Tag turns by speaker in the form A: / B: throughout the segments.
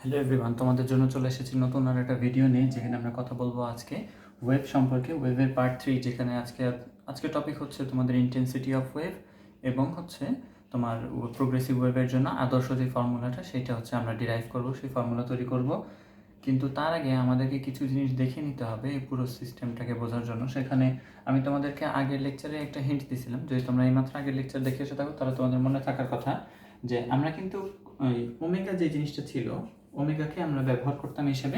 A: Hello everyone, তোমাদের জন্য চলে এসেছি নতুন আর একটা ভিডিও নিয়ে, যেখানে আমরা কথা বলবো আজকে ওয়েভ সম্পর্কে, ওয়েভের পার্ট 3। যেখানে আজকে টপিক হচ্ছে তোমাদের ইন্টেন্সিটি অফ ওয়েভ, এবং হচ্ছে তোমার প্রোগ্রেসিভ ওয়েভের জন্য আদর্শ যে ফর্মুলাটা, সেটা হচ্ছে আমরা ডিরাইভ করব, সেই ফর্মুলা তৈরি করব। কিন্তু তার আগে আমাদেরকে কিছু জিনিস দেখে নিতে হবে এই পুরো সিস্টেমটাকে বোঝার জন্য। সেখানে আমি তোমাদেরকে আগের লেকচারে একটা হিন্ট দিয়েছিলাম, যদি তোমরা এইমাত্র আগের লেকচার দেখে এসে থাকো তাহলে তোমাদের মনে থাকার কথা যে আমরা কিন্তু ওই ওমেগা যে জিনিসটা ছিল, ওমেগাকে আমরা ব্যবহার করতাম হিসেবে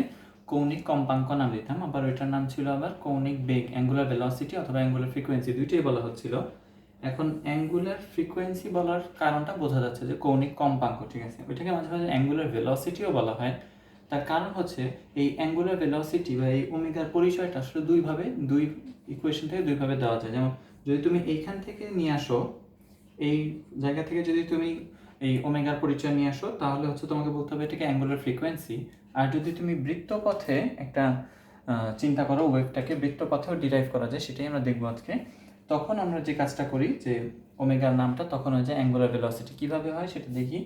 A: কৌণিক কম্পাঙ্ক নাম দিতাম, আবার ওইটার নাম ছিল আবার কৌণিক বেগ, অ্যাঙ্গুলার ভেলোসিটি অথবা অ্যাঙ্গুলার ফ্রিকোয়েন্সি, দুইটাই বলা হচ্ছিল। এখন অ্যাঙ্গুলার ফ্রিকোয়েন্সি বলার কারণটা বোঝা যাচ্ছে যে কৌণিক কম্পাঙ্ক, ঠিক আছে, ওইটাকে মাঝে মাঝে অ্যাঙ্গুলার ভেলোসিটিও বলা হয়। তার কারণ হচ্ছে এই অ্যাঙ্গুলার ভেলোসিটি বা এই ওমেগার পরিচয়টা আসলে দুই ইকুয়েশন থেকে দুইভাবে দেওয়া যায়। যেমন যদি তুমি এইখান থেকে নিয়ে আসো, এই জায়গা থেকে যদি তুমি এই ওমেগার পরিচয় নিয়ে আসো, তাহলে হচ্ছে তোমাকে বলতে হবে এটাকে অ্যাঙ্গুলার ফ্রিকোয়েন্সি। আর যদি তুমি বৃত্তপথে একটা চিন্তা করো, ওয়েভটাকে বৃত্তপথেও ডিরাইভ করা যায়, সেটাই আমরা দেখবো আজকে। তখন আমরা যে কাজটা করি যে ওমেগার নামটা তখন হয়ে যায় অ্যাঙ্গুলার ভেলোসিটি। কীভাবে হয় সেটা দেখি।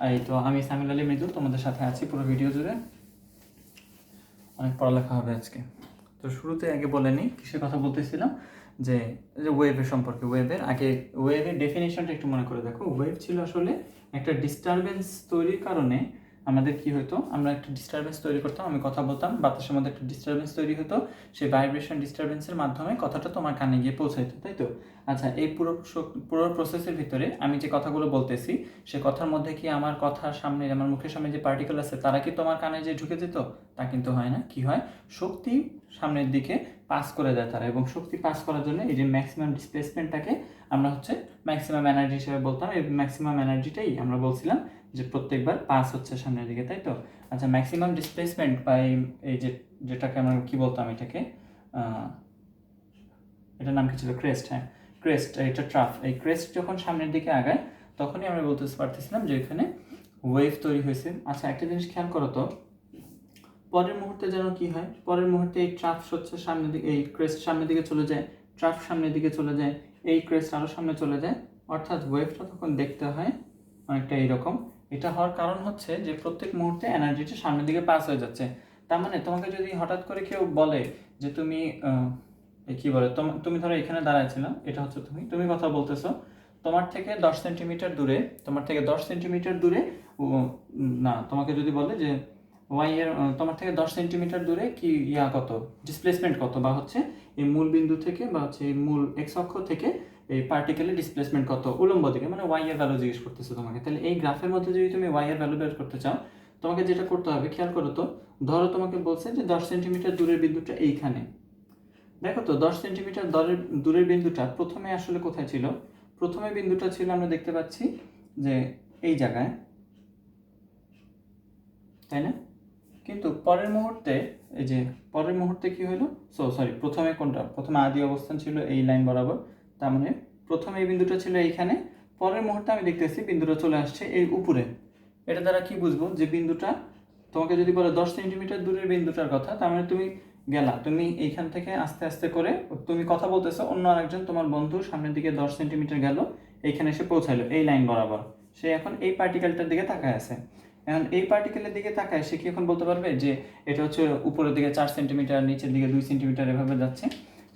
A: এই তো আমি সামিল আলী মৃদুল তোমাদের সাথে আছি পুরো ভিডিও জুড়ে। অনেক পড়ালেখা হবে আজকে। তো শুরুতে আগে বলে নিই কিসের কথা বলতেছিলাম, যে ওয়েভের সম্পর্কে। ওয়েভের ডেফিনেশনটা একটু মনে করে দেখো। ওয়েভ ছিল আসলে একটা ডিস্টারবেন্স তৈরির কারণে আমাদের কি হতো, আমরা একটা ডিস্টারবেন্স তৈরি করতাম, আমি কথা বলতাম, বাতাসের মধ্যে একটা ডিস্টারবেন্স তৈরি হতো, সেই ভাইব্রেশন ডিস্টারবেন্সের মাধ্যমে কথাটা তোমার কানে গিয়ে পৌঁছাইতো, তাই তো? আচ্ছা, এই পুরো প্রসেসের ভিতরে আমি যে কথাগুলো বলতেছি, সে কথার মধ্যে কি আমার কথার সামনে, আমার মুখের সামনে যে পার্টিকেল আছে তারা কি তোমার কানে যে ঢুকে যেত? তা কিন্তু হয় না। কি হয়, শক্তি সামনের দিকে পাস করে দেয় তারা, এবং শক্তি পাস করার জন্য এই যে ম্যাক্সিমাম ডিসপ্লেসমেন্টটাকে আমরা হচ্ছে ম্যাক্সিমাম এনার্জি হিসেবে বলতাম। এই ম্যাক্সিমাম এনার্জিটাই আমরা বলছিলাম যে প্রত্যেকবার পাস হচ্ছে সামনের দিকে, তাই তো? আচ্ছা, ম্যাক্সিমাম ডিসপ্লেসমেন্ট বা এই যেটাকে আমরা কি বলতাম, এটাকে এটার নাম কি ছিল? ক্রেস্ট। হ্যাঁ, ক্রেস্ট, এটা ট্রাফ। এই ক্রেস্ট যখন সামনের দিকে আগায় তখনই আমরা বলতে পারতেছিলাম যে এখানে ওয়েভ তৈরি হয়েছে। আচ্ছা, একটা জিনিস খেয়াল করো তো, পরের মুহূর্তে যেন কি হয়, পরের মুহূর্তে এই ট্রাফ হচ্ছে সামনের দিকে, এই ক্রেস্ট সামনের দিকে চলে যায়, ট্রাফ সামনের দিকে চলে যায়, এই ক্রেস্ট আরও সামনে চলে যায়, অর্থাৎ ওয়েভটা তখন দেখতে হয় অনেকটা এইরকম। এটা হওয়ার কারণ হচ্ছে যে প্রত্যেক মুহূর্তে এনার্জিটা সামনের দিকে পাস হয়ে যাচ্ছে। তার মানে তোমাকে যদি হঠাৎ করে কেউ বলে যে তুমি কি বলে, তুমি ধরো এখানে দাঁড়াইছিলাম, এটা হচ্ছে তুমি কথা বলতেছো, তোমার থেকে 10 সেন্টিমিটার দূরে, না, তোমাকে যদি বলে যে ওয়াই এর তোমার থেকে 10 সেন্টিমিটার দূরে কি কত ডিসপ্লেসমেন্ট কত, বা হচ্ছে এই মূল বিন্দু থেকে বা হচ্ছে এই মূল এক্স অক্ষ থেকে এই পার্টিকেলের ডিসপ্লেসমেন্ট কত উলম্ব দিকে, মানে ওয়াই এর ভ্যালু জিজ্ঞেস করতেছে তোমাকে। তাহলে এই গ্রাফের মধ্যে যদি তুমি ওয়াই এর ভ্যালু বের করতে চাও, তোমাকে যেটা করতে হবে, খেয়াল করো তো, ধরো তোমাকে বলছে যে 10 সেন্টিমিটার দূরের বিন্দুটা এইখানে। দেখো তো, 10 সেন্টিমিটার দূরের বিন্দুটা প্রথমে আসলে কোথায় ছিল? প্রথমে বিন্দুটা ছিল, আমরা দেখতে পাচ্ছি যে এই জায়গায়, তাই না? কিন্তু পরের মুহূর্তে কি হলো, প্রথমে কোনটা, প্রথমে আদি অবস্থান ছিল এই লাইন বরাবর, তার মানে প্রথমে এই বিন্দুটা ছিল এইখানে, পরের মুহূর্তে আমি দেখতেছি বিন্দুটা চলে আসছে এই উপরে। এটা দ্বারা কি বুঝবো, যে বিন্দুটা তোমাকে যদি বলে 10 সেন্টিমিটার দূরের বিন্দুটার কথা, তার মানে তুমি এইখান থেকে আস্তে আস্তে করে তুমি কথা বলতেছো, অন্য আরেকজন তোমার বন্ধু সামনের দিকে 10 সেন্টিমিটার গেল, এইখানে এসে পৌঁছাইলো এই লাইন বরাবর, সে এখন এই পার্টিকেলটার দিকে তাকায় আছে। এখন এই পার্টিকেলের দিকে তাকায় সে কি এখন বলতে পারবে যে এটা হচ্ছে উপরের দিকে 4 সেন্টিমিটার, নিচের দিকে 2 সেন্টিমিটার এভাবে যাচ্ছে?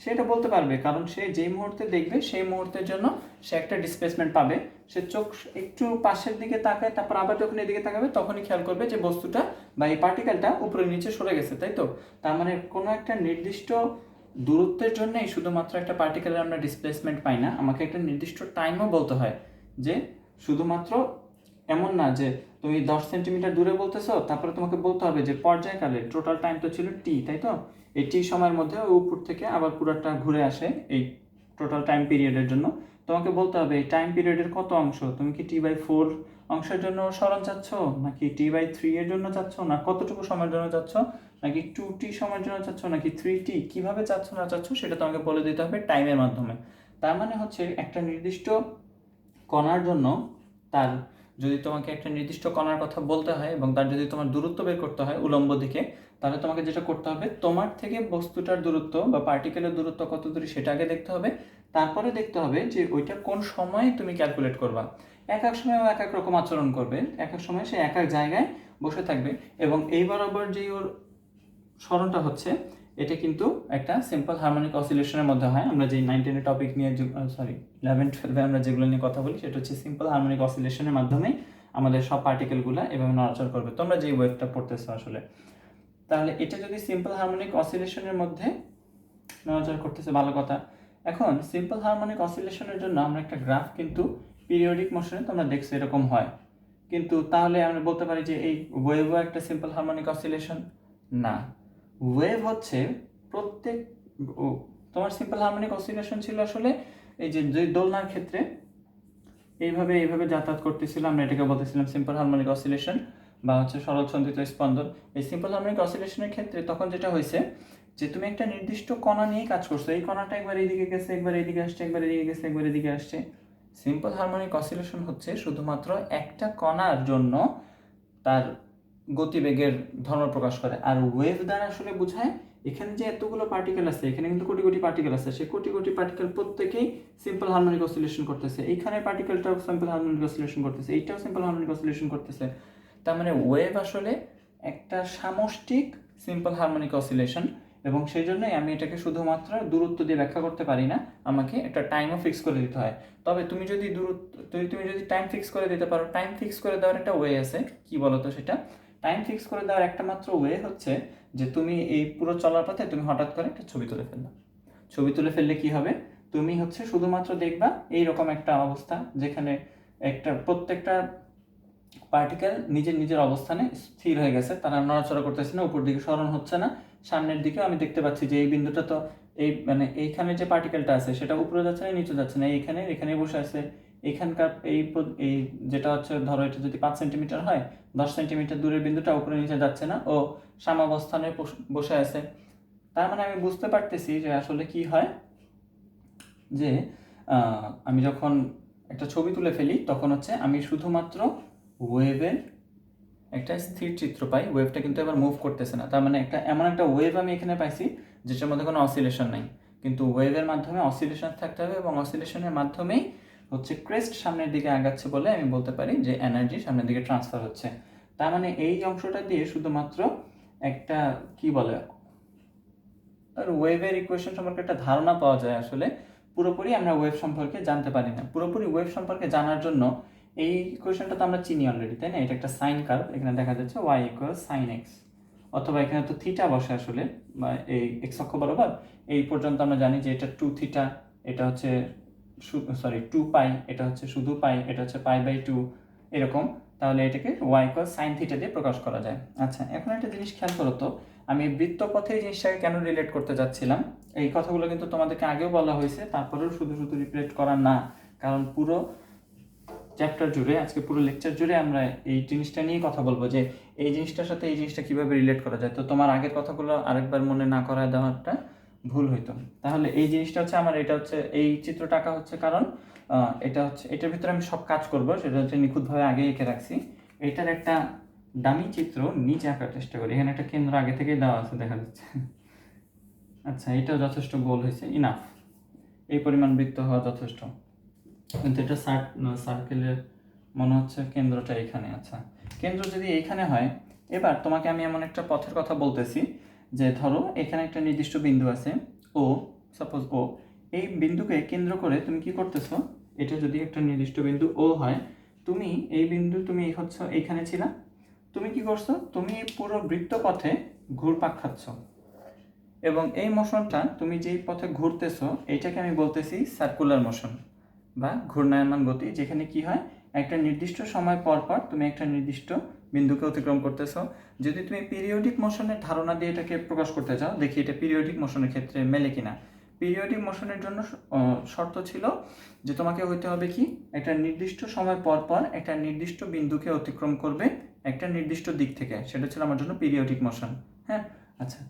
A: সেটা বলতে পারবে, কারণ সে যেই মুহূর্তে দেখবে সেই মুহূর্তের জন্য সে একটা ডিসপ্লেসমেন্ট পাবে। সে চোখ একটু পাশের দিকে তাকায়, তারপর আবার যখন এদিকে তাকাবে তখনই খেয়াল করবে যে বস্তুটা বা এই পার্টিকেলটা উপরে নিচে সরে গেছে, তাই তো? তার মানে কোনো একটা নির্দিষ্ট দূরত্বের জন্যই শুধুমাত্র একটা পার্টিকেলের আমরা ডিসপ্লেসমেন্ট পাই না, আমাকে একটা নির্দিষ্ট টাইমও বলতে হয়। যে শুধুমাত্র এমন না যে তুমি 10 সেন্টিমিটার দূরে বলতেছো, তারপরে তোমাকে বলতে হবে যে পর্যায়কালে টোটাল টাইম তো ছিল টি, তাই তো? এই টি সময়ের মধ্যে ওই উপর থেকে আবার পুরোটা ঘুরে আসে এই টোটাল টাইম পিরিয়ডের জন্য। তোমাকে বলতে হবে এই টাইম পিরিয়ডের কত অংশ, তুমি কি T/4 অংশের জন্য সরণ চাচ্ছ, নাকি T/3 এর জন্য চাচ্ছ, না কতটুকু সময়ের জন্য চাচ্ছ, নাকি 2T সময়ের জন্য চাচ্ছ, নাকি 3T, কিভাবে চাচ্ছ না চাচ্ছ সেটা তোমাকে বলে দিতে হবে টাইমের মাধ্যমে। তার মানে হচ্ছে একটা নির্দিষ্ট কণার জন্য তার, যদি তোমাকে একটা নির্দিষ্ট কণার কথা বলতে হয় এবং তার যদি তোমার দূরত্ব বের করতে হয় উলম্ব দিকে, তাহলে তোমাকে যেটা করতে হবে, তোমার থেকে বস্তুটার দূরত্ব বা পার্টিকেলের দূরত্ব কত দূরে সেটা আগে দেখতে হবে। তারপরে দেখতে হবে যে ওইটা কোন সময়ে তুমি ক্যালকুলেট করবা। এক এক সময় এক এক রকম আচরণ করবে, এক এক সময় সে এক এক জায়গায় বসে থাকবে এবং এই বরাবর যেই ওর স্মরণটা হচ্ছে এটা কিন্তু একটা সিম্পল হারমোনিক অসিলেশনের মধ্যে হয়। আমরা যে 9-10 টপিক নিয়ে 11-12 আমরা যেগুলো নিয়ে কথা বলি সেটা হচ্ছে সিম্পল হারমোনিক অসিলেশনের মাধ্যমে আমাদের সব পার্টিকেলগুলো এভাবে নড়াচড়া করবে। তোমরা যে ওয়েভটা পড়তেছো আসলে, তাহলে এটা যদি সিম্পল হারমোনিক অসিলেশনের মধ্যে নড়াচড়া করতেছে, ভালো কথা। এখন সিম্পল হারমোনিক অসিলেশনের জন্য আমরা একটা গ্রাফ কিন্তু পিরিয়ডিক মোশনে তোমরা দেখছো এরকম হয়, কিন্তু তাহলে আমরা বলতে পারি যে এই ওয়েভও একটা সিম্পল হারমোনিক অসিলেশন? না, ওয়েভ হচ্ছে প্রত্যেক তোমার সিম্পল হারমোনিক অসিলেশন ছিল আসলে এই যে দোলনার ক্ষেত্রে এইভাবে এইভাবে যাতায়াত করতেছিল, আমরা এটাকে বলতেছিলাম সিম্পল হারমোনিক অসিলেশন বা হচ্ছে সরল ছন্দিত স্পন্দন। এই সিম্পল হারমোনিক অসিলেশনের ক্ষেত্রে তখন যেটা হয়েছে যে তুমি একটা নির্দিষ্ট কণা নিয়ে কাজ করছো, এই কণাটা একবার এইদিকে গেছে, একবার এইদিকে আসছে, একবার এদিকে গেছে, একবার এদিকে আসছে। সিম্পল হারমোনিক অসিলেশন হচ্ছে শুধুমাত্র একটা কণার জন্য তার গতিবেগের ধর্ম প্রকাশ করে। আর ওয়েভ দ্বারা আসলে বোঝায় এখানে যে এতগুলো পার্টিকেল আছে, এখানে কিন্তু কোটি কোটি পার্টিকেল আছে, সেই কোটি কোটি পার্টিকেল প্রত্যেকেই সিম্পল হারমোনিক অসিলেশন করতেছে। এইখানে পার্টিকেলটাও সিম্পল হারমোনিক অসিলেশন করতেছে, এইটাও সিম্পল হারমোনিক অসিলেশন করতেছে। তার মানে ওয়েভ আসলে একটা সামষ্টিক সিম্পল হারমোনিক অসিলেশন, এবং সেই জন্যই আমি এটাকে শুধুমাত্র দূরত্ব দিয়ে ব্যাখ্যা করতে পারি না, আমাকে একটা টাইমও ফিক্স করে দিতে হয়। তবে তুমি যদি তুমি যদি টাইম ফিক্স করে দিতে পারো, টাইম ফিক্স করে দেওয়ার একটা ওয়ে আছে, কি বলতো সেটা? টাইম ফিক্স করে দেওয়ার একটা মাত্র ওয়ে হচ্ছে যে তুমি এই পুরো চলার পথে তুমি হঠাৎ করে একটা ছবি তুলে ফেললে। ছবি তুলে ফেললে কি হবে? তুমি হচ্ছে শুধুমাত্র দেখবা এইরকম একটা অবস্থা যেখানে প্রত্যেকটা পার্টিকেল নিজের নিজের অবস্থানে স্থির হয়ে গেছে, তারা নড়াচড়া করতেছে না, উপর দিকে সরণ হচ্ছে না। সামনের দিকেও আমি দেখতে পাচ্ছি যে এই বিন্দুটা তো এই মানে এইখানে যে পার্টিকেলটা আছে সেটা উপরে যাচ্ছে না, নিচে যাচ্ছে না, এখানে বসে আছে। এখানকার এই যেটা হচ্ছে ধরো এটা যদি 5 সেন্টিমিটার হয়, 10 সেন্টিমিটার দূরের বিন্দুটা উপরে নিচে যাচ্ছে না, ও সাম্যাবস্থানে বসে আছে। তার মানে আমি বুঝতে পারতেছি যে আসলে কি হয় যে আমি যখন একটা ছবি তুলে ফেলি তখন হচ্ছে আমি শুধুমাত্র ওয়েভের একটা স্থির চিত্র পাই, ওয়েভটা কিন্তু এবার মুভ করতেছে না। তার মানে এমন একটা ওয়েভ আমি এখানে পাইছি যেটার মধ্যে কোনো অসিলেশন নাই, কিন্তু ওয়েভের মাধ্যমে অসিলেশন থাকতে হবে এবং অসিলেশনের মাধ্যমেই হচ্ছে ক্রেস্ট সামনের দিকে আগাচ্ছে বলে আমি বলতে পারি যে এনার্জি সামনের দিকে ট্রান্সফার হচ্ছে। তার মানে এই অংশটা দিয়ে শুধুমাত্র একটা কি বলে আর ওয়েভের ইকুয়েশন সম্পর্কে একটা ধারণা পাওয়া যায়। আসলে পুরোপুরি আমরা ওয়েভ সম্পর্কে জানতে পারি না। পুরোপুরি ওয়েভ সম্পর্কে জানার জন্য এই ইকুয়েশনটা তো আমরা চিনি অলরেডি, তাই না? এটা একটা সাইন কার্ভ, এখানে দেখা যাচ্ছে y = sin x, অথবা এখানে তো থিটা বসে আসলে এই এক্স অক্ষ বরাবর। এই পর্যন্ত আমরা জানি যে এটা 2 থিটা, এটা হচ্ছে 2 পাই, এটা হচ্ছে শুধু পাই, এটা হচ্ছে π/2 এরকম। তাহলে এটাকে y = sin থিটা দিয়ে প্রকাশ করা যায়। আচ্ছা, এখন একটা জিনিস খেয়াল করো তো, আমি বৃত্তপথে এই জিনিসটাকে কেন রিলেট করতে যাচ্ছিলাম, এই কথাগুলো কিন্তু তোমাদেরকে আগেও বলা হয়েছে, তারপরেও শুধু শুধু রিলেট করা না, কারণ পুরো চ্যাপ্টার জুড়ে, আজকে পুরো লেকচার জুড়ে আমরা এই জিনিসটা নিয়ে কথা বলবো যে এই জিনিসটার সাথে এই জিনিসটা কিভাবে রিলেট করা যায়। তো তোমার আগের কথাগুলো আরেকবার মনে না করায় দেওয়াটা ভুল হইতো। তাহলে এই জিনিসটা হচ্ছে আমার, এটা হচ্ছে এই চিত্রটা আঁকা হচ্ছে কারণ এটা হচ্ছে এটার ভিতরে আমি সব কাজ করব, সেটা হচ্ছে নিখুঁতভাবে আগে এঁকে রাখছি। এটার একটা ডামি চিত্র নিচে আঁকার চেষ্টা করি, এখানে একটা কেন্দ্র আগে থেকেই দেওয়া আছে দেখা যাচ্ছে। আচ্ছা, এটাও যথেষ্ট গোল হয়েছে, ইনাফ, এই পরিমাণ বৃত্ত হওয়া যথেষ্ট। কিন্তু এটা সার্কেলের মনে হচ্ছে কেন্দ্রটা এখানে। আচ্ছা, কেন্দ্র যদি এইখানে হয়, এবার তোমাকে আমি এমন একটা পথের কথা বলতেছি যে ধরো এখানে একটা নির্দিষ্ট বিন্দু আছে ও, সাপোজ ও, এই বিন্দুকে কেন্দ্র করে তুমি কি করতেছো, এটা যদি একটা নির্দিষ্ট বিন্দু ও হয়, তুমি এই বিন্দু তুমি হচ্ছে এইখানে ছিলা, তুমি কি করছো, তুমি পুরো বৃত্তপথে ঘুরপাক খাচ্ছ, এবং এই মোশনটা তুমি যেই পথে ঘুরতেছো এইটাকে আমি বলতেছি সার্কুলার মোশন বা ঘূর্ণায়মান গতি, যেখানে কি হয় একটা নির্দিষ্ট সময় পর পর তুমি একটা নির্দিষ্ট বিন্দুকে অতিক্রম করতেছো। যদি তুমি পিরিয়ডিক মোশনের ধারণা দিয়ে এটাকে প্রকাশ করতে চাও, দেখি এটা পিরিয়ডিক মোশনের ক্ষেত্রে মেলে কিনা। পিরিয়ডিক মোশনের জন্য শর্ত ছিল যে তোমাকে হইতে হবে কি, একটা নির্দিষ্ট সময় পর পর একটা নির্দিষ্ট বিন্দুকে অতিক্রম করবে একটা নির্দিষ্ট দিক থেকে, সেটা ছিল আমার জন্য পিরিয়ডিক মোশন। হ্যাঁ, আচ্ছা,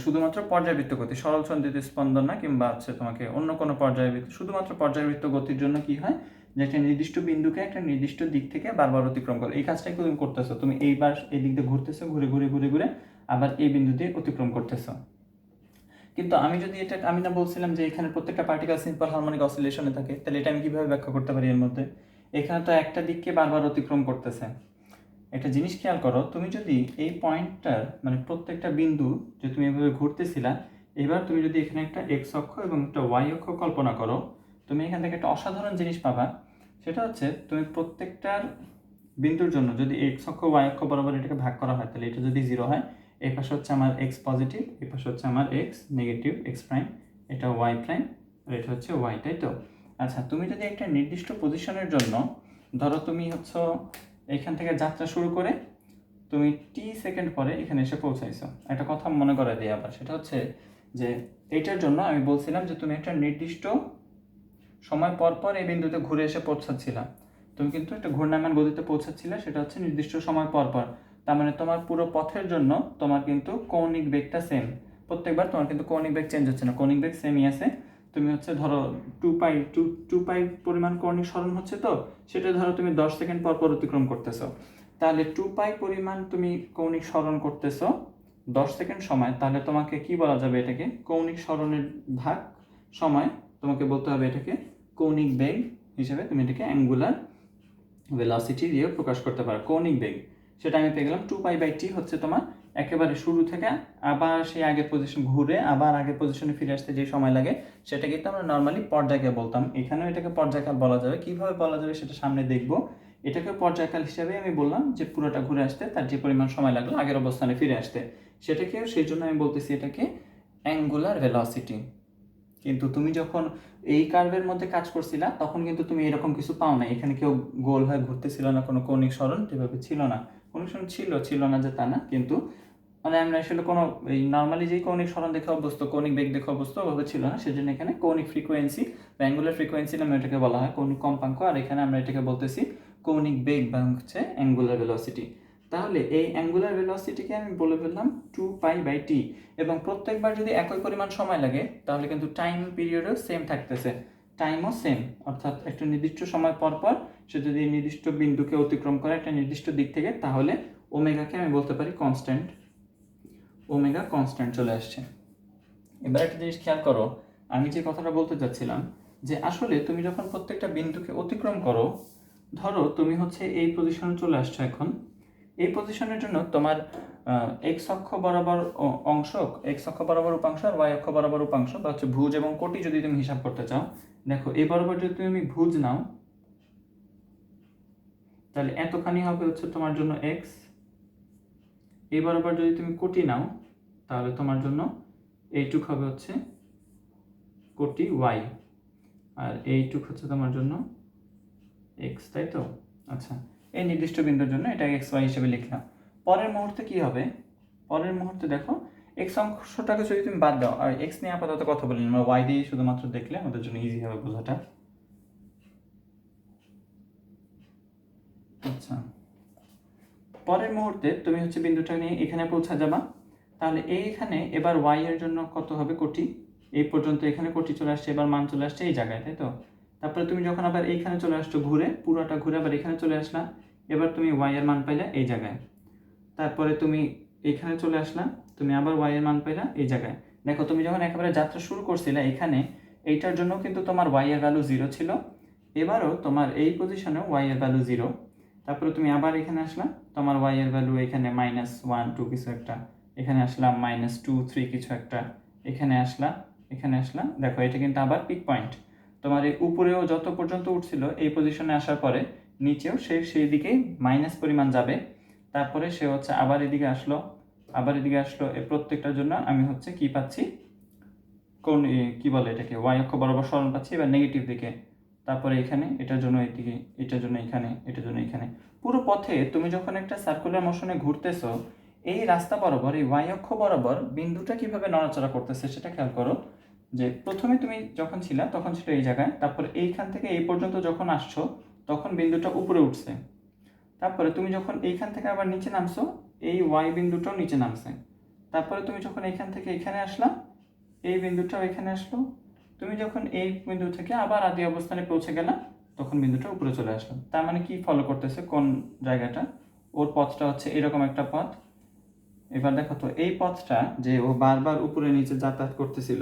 A: শুধুমাত্র পর্যায়বৃত্ত গতি, সরল ছন্দিত স্পন্দন না, কিংবা হচ্ছে তোমাকে অন্য কোনো পর্যায়বৃত্ত, শুধুমাত্র পর্যায়বৃত্ত গতির জন্য কি হয় যে একটা নির্দিষ্ট বিন্দুকে একটা নির্দিষ্ট দিক থেকে বারবার অতিক্রম করো। এই কাজটাই তুমি করতেছো, তুমি এইবার এই দিক দিয়ে ঘুরতেছো, ঘুরে ঘুরে ঘুরে ঘুরে আবার এই বিন্দু দিয়ে অতিক্রম করতেছো। কিন্তু আমি না বলছিলাম যে এখানে প্রত্যেকটা পার্টিকেল সিম্পল হারমোনিক অসিলেশনে থাকে, তাহলে এটা আমি কিভাবে ব্যাখ্যা করতে পারি? এর মধ্যে এখানে তো একটা দিককে বারবার অতিক্রম করতেছে, একটা জিনিস খেয়াল করো, তুমি যদি এই পয়েন্টটার মানে প্রত্যেকটা বিন্দু যে তুমি এভাবে ঘুরতেছিলা, এবার তুমি যদি এখানে একটা এক্স অক্ষ এবং একটা ওয়াই অক্ষ কল্পনা করো, তুমি এখান থেকে একটা অসাধারণ জিনিস পাবা। সেটা হচ্ছে তুমি প্রত্যেকটার বিন্দুর জন্য যদি এক্স অক্ষ ওয়াই অক্ষ বরাবর এটাকে ভাগ করা হয়, তাহলে এটা যদি 0 হয়, এই পাশে হচ্ছে আমার এক্স পজিটিভ, এই পাশে হচ্ছে আমার এক্স নেগেটিভ, এক্স প্রাইম, এটা ওয়াই প্রাইম, আর এটা হচ্ছে ওয়াই, তাই তো? আচ্ছা, তুমি যদি একটা নির্দিষ্ট পজিশনের জন্য ধরো তুমি হচ্ছে এইখান থেকে যাত্রা শুরু করে তুমি টি সেকেন্ড পরে এখানে এসে পৌঁছাইছো, একটা কথা মনে করে দিই আবার, সেটা হচ্ছে যে এইটার জন্য আমি বলছিলাম যে তুমি একটা নির্দিষ্ট সময় পর পর এই বিন্দুতে ঘুরে এসে পৌঁছাচ্ছিলাম। তুমি কিন্তু একটা ঘূর্ণায়মান গতিতে পৌঁছাচ্ছিলে, সেটা হচ্ছে নির্দিষ্ট সময় পর পর। তার মানে তোমার পুরো পথের জন্য তোমার কিন্তু কৌণিক বেগটা সেম। প্রত্যেকবার তোমার কিন্তু কৌণিক বেগ চেঞ্জ হচ্ছে না, কৌণিক বেগ সেমই আছে। তুমি হচ্ছে ধরো টু পাই পরিমাণ কৌণিক সরণ হচ্ছে, তো সেটা ধরো তুমি 10 সেকেন্ড পর পর অতিক্রম করতেছো। তাহলে 2 পাই পরিমাণ তুমি কৌণিক সরণ করতেছো 10 সেকেন্ড সময়, তাহলে তোমাকে কি বলা যাবে? এটাকে কৌণিক সরণের ভাগ সময়, তোমাকে বলতে হবে এটাকে কৌণিক বেগ হিসেবে তুমি এটাকে অ্যাঙ্গুলার ভেলোসিটি দিয়ে প্রকাশ করতে পারো। কৌণিক বেগ সেটা আমি পেয়ে গেলাম 2π/t হচ্ছে তোমার একেবারে শুরু থেকে আবার সেই আগের পজিশন ঘুরে আবার আগের পজিশনে ফিরে আসতে যে সময় লাগে, সেটা কিন্তু আমরা নর্মালি পর্যায়কাল বলতাম। এখানেও এটাকে পর্যায়কাল বলা যাবে। কিভাবে বলা যাবে সেটা সামনে দেখব। এটাকে পর্যায়কাল হিসাবে আমি বললাম যে পুরোটা ঘুরে আসতে তার যে পরিমাণ সময় লাগলো আগের অবস্থানে ফিরে আসতে, সেটাকেও সেই জন্য আমি বলতেছি এটাকে অ্যাঙ্গুলার ভেলোসিটি। কিন্তু তুমি যখন এই কার্ভের মধ্যে কাজ করছিলা তখন কিন্তু তুমি এরকম কিছু পাও না, এখানে কেউ গোল হয়ে ঘুরতেছিল না, কোনো কৌণিক সরণ এভাবে ছিল না। কৌণিক সরণ ছিল না যে তা না, কিন্তু মানে আমরা আসলে কোনো এই নর্মালি যেই কৌণিক সরণ দেখে অভ্যস্ত, কৌণিক বেগ দেখে অভ্যস্ত ওভাবে ছিল না, সেজন্য এখানে কৌণিক ফ্রিকোয়েন্সি বা অ্যাঙ্গুলার ফ্রিকোয়েন্সি নামে এটাকে বলা হয়, কৌণিক কম্পাঙ্ক। আর এখানে আমরা এটাকে বলতেছি কৌণিক বেগ বা হচ্ছে অ্যাঙ্গুলার ভেলোসিটি। তাহলে এই অ্যাঙ্গুলার ভেলোসিটিকে আমি বলে ফেললাম 2π/t, এবং প্রত্যেকবার যদি একই পরিমাণ সময় লাগে তাহলে কিন্তু টাইম পিরিয়ডও সেম থাকতেছে, টাইমও সেম। অর্থাৎ একটা নির্দিষ্ট সময় পর পর সে যদি নির্দিষ্ট বিন্দুকে অতিক্রম করে একটা নির্দিষ্ট দিক থেকে, তাহলে ওমেগাকে আমি বলতে পারি কনস্ট্যান্ট, ওমেগা কনস্ট্যান্ট চলে আসছে। এবার একটা জিনিস খেয়াল করো, আমি যে কথাটা বলতে চাচ্ছিলাম যে আসলে তুমি যখন প্রত্যেকটা বিন্দুকে অতিক্রম করো, ধরো তুমি হচ্ছে এই পজিশনে চলে আসছো, এখন এই পজিশনের জন্য তোমার এক্স অক্ষ বরাবর অংশ, এক্স অক্ষ বরাবর উপাংশ আর ওয়াই অক্ষ বরাবর উপাংশ বা হচ্ছে ভুজ এবং কোটি যদি তুমি হিসাব করতে চাও, দেখো এই বরাবর যদি তুমি ভুজ নাও তাহলে এতখানি হবে হচ্ছে তোমার জন্য এক্স। এই বরাবর যদি তুমি কোটি নাও তাহলে তোমার জন্য এইটুক হবে হচ্ছে কোটি ওয়াই, আর এইটুক হচ্ছে তোমার জন্য এক্স, তাই তো? আচ্ছা, এই নির্দিষ্ট বিন্দুর জন্য এটা এক্স ওয়াই হিসেবে লিখলাম। পরের মুহূর্তে কি হবে? পরের মুহূর্তে দেখো এক্স অংশটাকে যদি তুমি বাদ দাও, আর এক্স নিয়ে আপাতত কথা বলি, আমরা ওয়াই দিয়ে শুধুমাত্র দেখলে আমাদের জন্য ইজি হবে বোঝাটা। আচ্ছা, পরের মুহূর্তে তুমি হচ্ছে বিন্দুটা নিয়ে এখানে পৌঁছা যাবা, তাহলে এইখানে এবার ওয়াই এর জন্য কত হবে? কোটি। এই পর্যন্ত এখানে কোটি চলে আসছে, এবার মান চলে আসছে এই জায়গায়, তাই তো? তারপরে তুমি যখন আবার এইখানে চলে আসছো ঘুরে, পুরোটা ঘুরে আবার এখানে চলে আসলা, এবার তুমি ওয়াই এর মান পাইলা এই জায়গায়। তারপরে তুমি এখানে চলে আসলা, তুমি আবার ওয়াই এর মান পাইলা এই জায়গায়। দেখো তুমি যখন একেবারে যাত্রা শুরু করছিলে এখানে, এইটার জন্য কিন্তু তোমার ওয়াই এর ভ্যালু 0 ছিল, এবারও তোমার এই পজিশনে ওয়াই এর ভ্যালু 0। তারপরে তুমি আবার এখানে আসলা, তোমার ওয়াই এর ভ্যালু এখানে -1 2 কিছু একটা, এখানে আসলাম -2 3 কিছু একটা, এখানে আসলা, দেখো এটা কিন্তু আবার পিক পয়েন্ট। তোমার এই উপরেও যত পর্যন্ত উঠছিল এই পজিশনে আসার পরে নিচেও সেই দিকেই মাইনাস পরিমাণ যাবে। তারপরে সে হচ্ছে আবার এদিকে আসলো, এই প্রত্যেকটার জন্য আমি হচ্ছে কি পাচ্ছি? কোন কি বলে এটাকে ওয়াই অক্ষ বরাবর সরণ পাচ্ছি, এবার নেগেটিভ দিকে। তারপরে এখানে এটার জন্য এদিকে, এটার জন্য এখানে, এটার জন্য এখানে। পুরো পথে তুমি যখন একটা সার্কুলার মোশনে ঘুরতেছো, এই রাস্তা বরাবর এই ওয়াই অক্ষ বরাবর বিন্দুটা কিভাবে নড়াচড়া করতেছে সেটা খেয়াল করো। যে প্রথমে তুমি যখন ছিলা তখন ছিল এই জায়গায়, তারপর এইখান থেকে এই পর্যন্ত যখন আসছো তখন বিন্দুটা উপরে উঠছে। তারপরে তুমি যখন এইখান থেকে আবার নিচে নামছো, এই ওয়াই বিন্দুটাও নিচে নামছে। তারপরে তুমি যখন এইখান থেকে এখানে আসলা, এই বিন্দুটাও এখানে আসলো। তুমি যখন এই বিন্দু থেকে আবার আদি অবস্থানে পৌঁছে গেলা, তখন বিন্দুটা উপরে চলে আসলো। তার মানে কি ফলো করতেছে কোন জায়গাটা? ওর পথটা হচ্ছে এরকম একটা পথ। এবার দেখো তো এই পথটা যে ও বারবার উপরে নিচে যাতায়াত করতেছিল,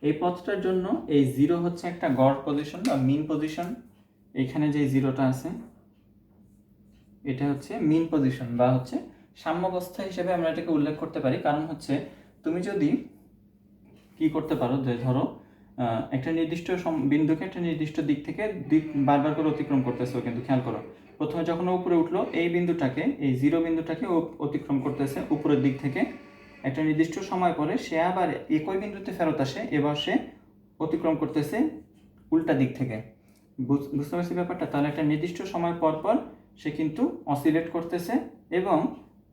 A: এই পথটার জন্য এই 0 হচ্ছে একটা গড় পজিশন বা মিন পজিশন। এখানে যে 0টা আছে এটা হচ্ছে মিন পজিশন বা হচ্ছে সাম্যাবস্থা হিসেবে আমরা এটাকে উল্লেখ করতে পারি। কারণ হচ্ছে তুমি যদি কি করতে পারো, যে ধরো একটা নির্দিষ্ট বিন্দুকে একটা নির্দিষ্ট দিক থেকে বারবার করে অতিক্রম করতেছে, কিন্তু খেয়াল করো প্রথমে যখন উপরে উঠলো এই বিন্দুটাকে, এই জিরো বিন্দুটাকে ও অতিক্রম করতেছে উপরের দিক থেকে, একটা নির্দিষ্ট সময় পরে সে আবার একই বিন্দুতে ফেরত আসে, এবার সে অতিক্রম করতেছে উল্টা দিক থেকে। বুঝতে পারছি ব্যাপারটা? তাহলে একটা নির্দিষ্ট সময় পর পর সে কিন্তু অসিলেট করতেছে এবং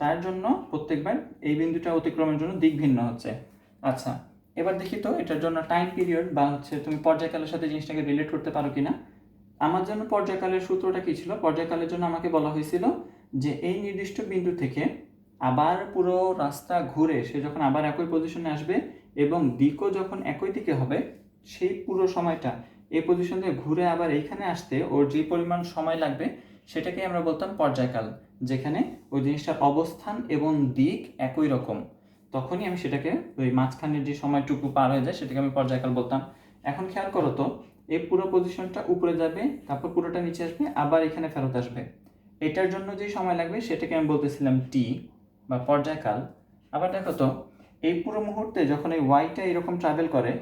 A: তার জন্য প্রত্যেকবার এই বিন্দুটা অতিক্রমের জন্য দিক ভিন্ন হচ্ছে। আচ্ছা, এবার দেখি তো এটার জন্য টাইম পিরিয়ড বা হচ্ছে তুমি পর্যায়কালের সাথে জিনিসটাকে রিলেট করতে পারো কিনা। আমার জন্য পর্যায়কালের সূত্রটা কি ছিল? পর্যায়কালের জন্য আমাকে বলা হয়েছিল যে এই নির্দিষ্ট বিন্দু থেকে আবার পুরো রাস্তা ঘুরে সে যখন আবার একই পজিশনে আসবে এবং দিকও যখন একই দিকে হবে, সেই পুরো সময়টা এই পজিশন থেকে ঘুরে আবার এইখানে আসতে ওর যে পরিমাণ সময় লাগবে সেটাকে আমরা বলতাম পর্যায়কাল। যেখানে ওই জিনিসটার অবস্থান এবং দিক একই রকম, তখনই আমি সেটাকে ওই মাঝখানের যে সময়টুকু পার হয়ে যায় সেটাকে আমি পর্যায়কাল বলতাম। এখন খেয়াল করো তো, এই পুরো পজিশনটা উপরে যাবে, তারপর পুরোটা নিচে আসবে, আবার এখানে ফেরত আসবে, এটার জন্য যে সময় লাগবে সেটাকে আমি বলতেছিলাম টি বা পর্যায়কাল। আবার দেখো তো, এই পুরো মুহূর্তে যখন এই ওয়াইটা এরকম ট্রাভেল করে,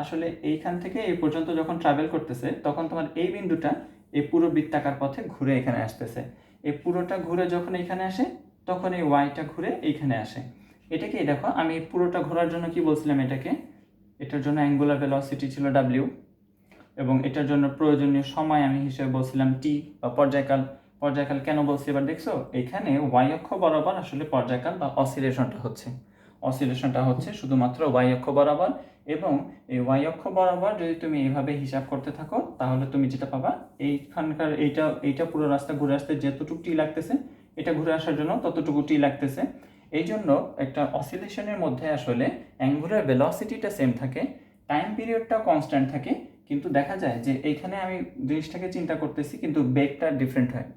A: আসলে এইখান থেকে এই পর্যন্ত যখন ট্রাভেল করতেছে তখন তোমার এই বিন্দুটা এই পুরো বৃত্তাকার পথে ঘুরে এখানে আসতেছে। এই পুরোটা ঘুরে যখন এখানে আসে তখন এই ওয়াইটা ঘুরে এইখানে আসে। এটাকে দেখো, আমি পুরোটা ঘোরার জন্য কি বলছিলাম, এটার জন্য অ্যাঙ্গুলার ভেলোসিটি ছিল ডাব্লিউ এবং এটার জন্য প্রয়োজনীয় সময় আমি হিসেবে বলছিলাম টি বা পর্যায়কাল। পর্যায়কাল কেন বলছি এবার দেখছো? এখানে ওয়াই অক্ষ বরাবর আসলে পর্যায়কাল বা অসিলেশনটা হচ্ছে শুধুমাত্র ওয়াই অক্ষ বরাবর। এবং এই ওয়াই অক্ষ বরাবর যদি তুমি এইভাবে হিসাব করতে থাকো তাহলে তুমি যেটা পাবা, এইখানকার এইটা পুরো রাস্তা ঘুরে আসতে যতটুকু টি লাগতেছে, এটা ঘুরে আসার জন্য ততটুকু টি লাগতেছে। এই জন্য একটা অসিলেশনের মধ্যে আসলে অ্যাঙ্গুলার ভেলোসিটিটা সেম থাকে, টাইম পিরিয়ডটা কনস্ট্যান্ট থাকে, কিন্তু দেখা যায় যে এইখানে আমি জিনিসটাকে চিন্তা করতেছি কিন্তু বেগটা ডিফারেন্ট হয়।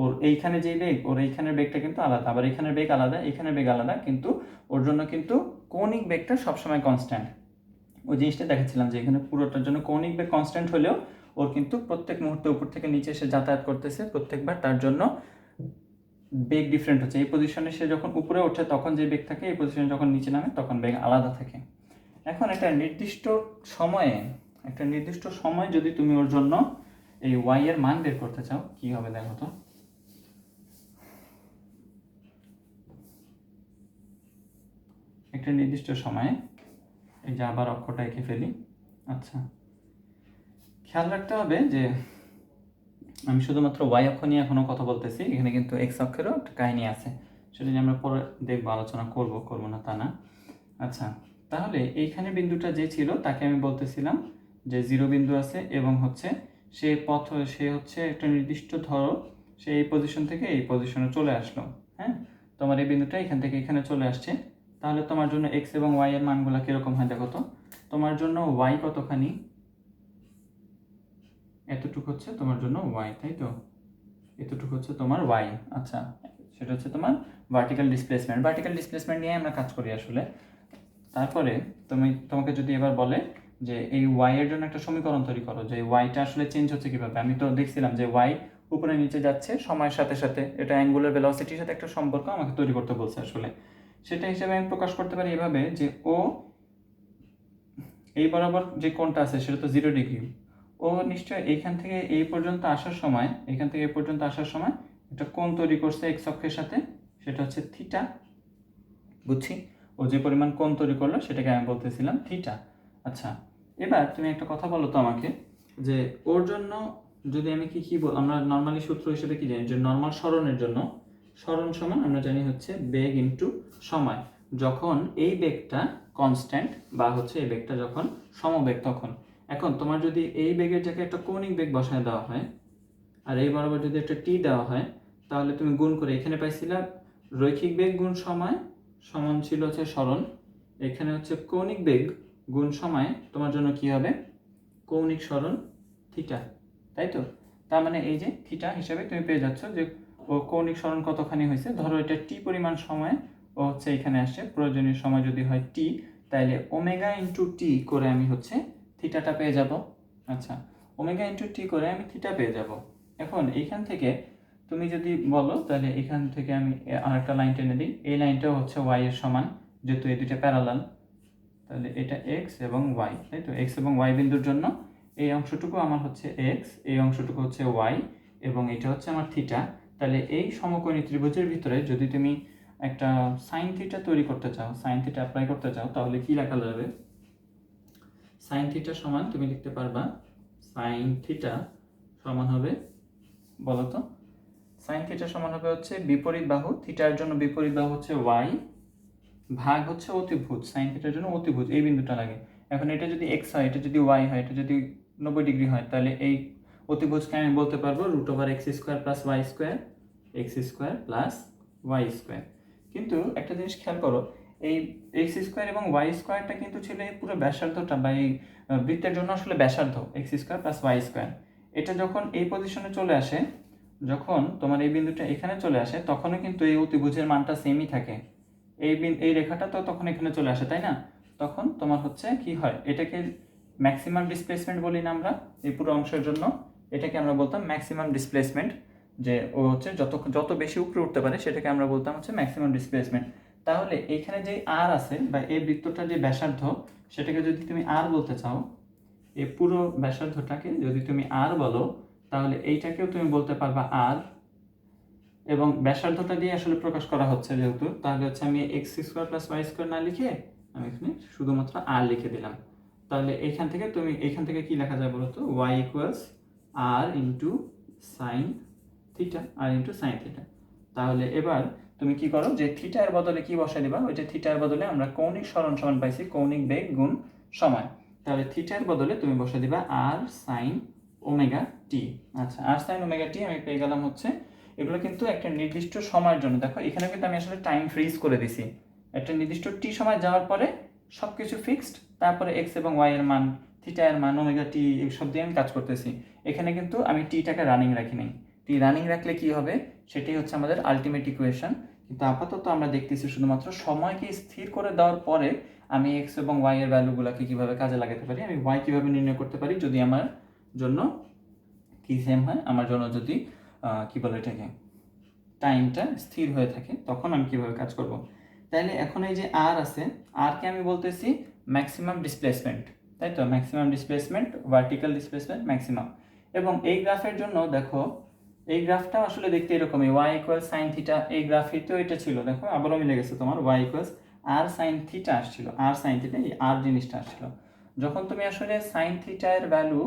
A: ওর এইখানে যে বেগ, ওর এইখানের বেগটা কিন্তু আলাদা, আবার এখানের বেগ আলাদা, এখানের বেগ আলাদা, কিন্তু ওর জন্য কিন্তু কৌণিক বেগটা সবসময় কনস্ট্যান্ট। ওই জিনিসটা দেখাচ্ছিলাম যে এখানে পুরোটার জন্য কৌণিক বেগ কনস্ট্যান্ট হলেও ওর কিন্তু প্রত্যেক মুহূর্তে উপর থেকে নিচে এসে যাতায়াত করতেছে প্রত্যেকবার, তার জন্য বেগ ডিফারেন্ট হচ্ছে। এই পজিশনে সে যখন উপরে ওঠে তখন যে বেগ থাকে, এই পজিশনে যখন নিচে নামে তখন বেগ আলাদা থাকে। এখন একটা নির্দিষ্ট সময় যদি তুমি ওর জন্য এই ওয়াই এর মান বের করতে চাও, কি হবে দেখো তো। একটা নির্দিষ্ট সময়ে, এই যে আবার অক্ষটা এঁকে ফেলি। আচ্ছা, খেয়াল রাখতে হবে যে আমি শুধুমাত্র ওয়াই অক্ষ নিয়ে এখনো কথা বলতেছি, এখানে কিন্তু এক্স অক্ষেরও একটা কাহিনী আছে, সেটা নিয়ে আমরা পরে দেখবো, আলোচনা করবো না তা না। আচ্ছা, তাহলে এইখানে বিন্দুটা যে ছিল তাকে আমি বলতেছিলাম যে জিরো বিন্দু আছে এবং হচ্ছে সে হচ্ছে একটা নির্দিষ্ট, ধরো সে এই পজিশন থেকে এই পজিশনে চলে আসলো। হ্যাঁ, তোমার এই বিন্দুটা এখান থেকে এখানে চলে আসছে, তাহলে তোমার জন্য এক্স এবং ওয়াই এর মানগুলো কিরকম হয় দেখো তো। তোমার জন্য ওয়াই কতখানি, এতটুকু হচ্ছে তোমার জন্য ওয়াই, তাই তো, এতটুকু হচ্ছে তোমার ওয়াই। আচ্ছা, সেটা হচ্ছে তোমার ভার্টিক্যাল ডিসপ্লেসমেন্ট নিয়ে আমরা কাজ করি আসলে। তারপরে তোমাকে যদি এবার বলে যে এই ওয়াই এর জন্য একটা সমীকরণ তৈরি করো, যে ওয়াইটা আসলে চেঞ্জ হচ্ছে কিভাবে। আমি তো দেখছিলাম যে ওয়াই উপরে নিচে যাচ্ছে সময়ের সাথে সাথে, এটা অ্যাঙ্গুলার ভেলোসিটির সাথে একটা সম্পর্ক আমাকে তৈরি করতে বলছে আসলে। সেটা হিসেবে আমি প্রকাশ করতে পারি এভাবে যে ও এই বরাবর যে কোণটা আছে সেটা তো 0 ডিগ্রি, ও নিশ্চয় এইখান থেকে এই পর্যন্ত আসার সময় একটা কোণ তৈরি করছে এক্স অক্ষের সাথে, সেটা হচ্ছে থিটা। বুঝছি, ও যে পরিমাণ কোণ তৈরি করলো সেটাকে আমি বলতেছিলাম থিটা। আচ্ছা, এবার তুমি একটা কথা বলো তো আমাকে, যে ওর জন্য যদি আমি আমরা নর্মালি সূত্র হিসেবে কি জানি, যে নর্মাল সরণের জন্য সরণ সমান আমরা জানি হচ্ছে বেগ ইনটু সময়। যখন এই বেগটা কনস্ট্যান্ট বা হচ্ছে এই বেগটা যখন সমবেগ তখন। এখন তোমার যদি এই বেগের জায়গায় একটা কৌণিক বেগ বসায় দেওয়া হয় আর এই বরাবর যদি একটা টি দেওয়া হয়, তাহলে তুমি গুণ করে এখানে পাইছিলা রৈখিক বেগ গুণ সময় সমান ছিল হচ্ছে সরণ, এখানে হচ্ছে কৌণিক বেগ গুণ সময় তোমার জন্য কি হবে, কৌণিক সরণ থিটা, তাই তো। তার মানে এই যে থিটা হিসাবে তুমি পেয়ে যাচ্ছ যে ও কৌণিক সরণ কতখানি হয়েছে। ধরো এটা টি পরিমাণ সময় ও হচ্ছে এখানে আসছে, প্রয়োজনীয় সময় যদি হয় টি, তাইলে ওমেগা ইন্টু টি করে আমি হচ্ছে থিটাটা পেয়ে যাব। আচ্ছা, ওমেগা ইন্টু টি করে আমি থিটা পেয়ে যাব। এখন এইখান থেকে তুমি যদি বলো তাহলে এখান থেকে আমি আরেকটা লাইন টেনে দিই, এই লাইনটাও হচ্ছে ওয়াই এর সমান, যেহেতু এই দুইটা প্যারালাল। তাহলে এটা এক্স এবং ওয়াই, তাই তো? এক্স এবং ওয়াই বিন্দুর জন্য এই অংশটুকু আমার হচ্ছে এক্স, এই অংশটুকু হচ্ছে ওয়াই, এবং এটা হচ্ছে আমার থিটা। তাহলে এই সমকোণী ত্রিভুজের ভিতরে যদি তুমি একটা সাইন থিটা তৈরি করতে চাও, সাইন থিটা অ্যাপ্লাই করতে চাও, তাহলে কি লেখা যাবে? সাইন থিটা সমান তুমি লিখতে পারবা, সাইন থিটা সমান হবে, বলো তো, সাইন থিটা সমান হবে হচ্ছে বিপরীত বাহু, থিটার জন্য বিপরীত বাহু হচ্ছে ওয়াই, ভাগ হচ্ছে অতিভুজ, সাইন থিটার জন্য অতিভুজ এই বিন্দুটা লাগে। এখন এটা যদি এক্স হয়, এটা যদি ওয়াই হয়, এটা যদি 90 ডিগ্রি হয়, তাহলে এই অতিভুজকে আমি বলতে পারবো √x² + y², x² + y²। কিন্তু একটা জিনিস খেয়াল করো, এই x² এবং y² কিন্তু ছিল এই পুরো ব্যাসার্ধটা, বা এই বৃত্তের জন্য আসলে ব্যাসার্ধ x² + y²। এটা যখন এই পজিশনে চলে আসে, যখন তোমার এই বিন্দুটা এখানে চলে আসে, তখনও কিন্তু এই অতিভুজের মানটা সেমই থাকে। এই রেখাটা তো তখন এখানে চলে আসে, তাই না? তখন তোমার হচ্ছে কি হয়, এটাকে ম্যাক্সিমাম ডিসপ্লেসমেন্ট বলি না আমরা, এই পুরো অংশের জন্য এটাকে আমরা বলতাম ম্যাক্সিমাম ডিসপ্লেসমেন্ট, যে ও হচ্ছে যত বেশি উপরে উঠতে পারে সেটাকে আমরা বলতাম হচ্ছে ম্যাক্সিমাম ডিসপ্লেসমেন্ট। তাহলে এইখানে যে আর আছে, বা এই বৃত্তটার যে ব্যাসার্ধ, সেটাকে যদি তুমি আর বলতে চাও, এই পুরো ব্যাসার্ধটাকে যদি তুমি আর বলো, তাহলে এইটাকেও তুমি বলতে পারবা আর, এবং ব্যাসার্ধটা দিয়ে আসলে প্রকাশ করা হচ্ছে যেহেতু, তাহলে হচ্ছে আমি x² + y² না লিখে আমি এখানে শুধুমাত্র আর লিখে দিলাম। তাহলে এইখান থেকে কি লেখা যায় বলো তো? y = r × sin theta, r × sin theta. তাহলে এবার তুমি কি করো, যে থিটা এর বদলে কি বসাই দিবা? ওই যে থিটা এর বদলে আমরা কৌণিক সরণ সমান পাইছি, কৌণিক বেগ গুণ সময়। তাহলে থিটা এর বদলে তুমি বসাই দিবা r sin ωt। আচ্ছা, r sin ωt আমি পেয়ে গেলাম হচ্ছে, এগুলো কিন্তু একটা নির্দিষ্ট সময়ের জন্য। দেখো এখানে কিন্তু আমি আসলে টাইম ফ্রিজ করে দিছি, একটা নির্দিষ্ট টি সময় যাওয়ার পরে সবকিছু ফিক্সড, তারপরে এক্স এবং ওয়াই এর মান, থিটা এর মান, ωt এইসব দিয়ে আমি কাজ করতেছি। এখানে কিন্তু আমি টিটাকে রানিং রাখি নাই। টি রানিং রাখলে কি হবে, সেটাই হচ্ছে আমাদের আলটিমেট ইকুয়েশন। কিন্তু আপাতত আমরা দেখতেছি শুধুমাত্র সময়কে স্থির করে দেওয়ার পরে আমি এক্স এবং ওয়াই এর ভ্যালুগুলোকে কিভাবে কাজে লাগাতে পারি, আমি ওয়াই কিভাবে নির্ণয় করতে পারি যদি আমার জন্য কি সেম হয়, আমার জন্য যদি কি বলে এটাকে, টাইমটা স্থির হয়ে থাকে, তখন আমি কিভাবে কাজ করব। তাইলে এখন এই যে আর আছে, আরকে আমি বলতেছি ম্যাক্সিমাম ডিসপ্লেসমেন্ট, তাই তো? Maximum displacement, vertical displacement maximum. এবং এই গ্রাফের জন্য দেখো, এই গ্রাফটা আসলে দেখতে এরকমই, y = sin থিটা, এই গ্রাফেতেও এটা ছিল, দেখো আবারও মিলে গেছে, তোমার y = r sin থিটা আসছিল, r sin থিটা, এই আর জিনিসটা আসছিল। যখন তুমি আসলে sin থিটা এর ভ্যালু,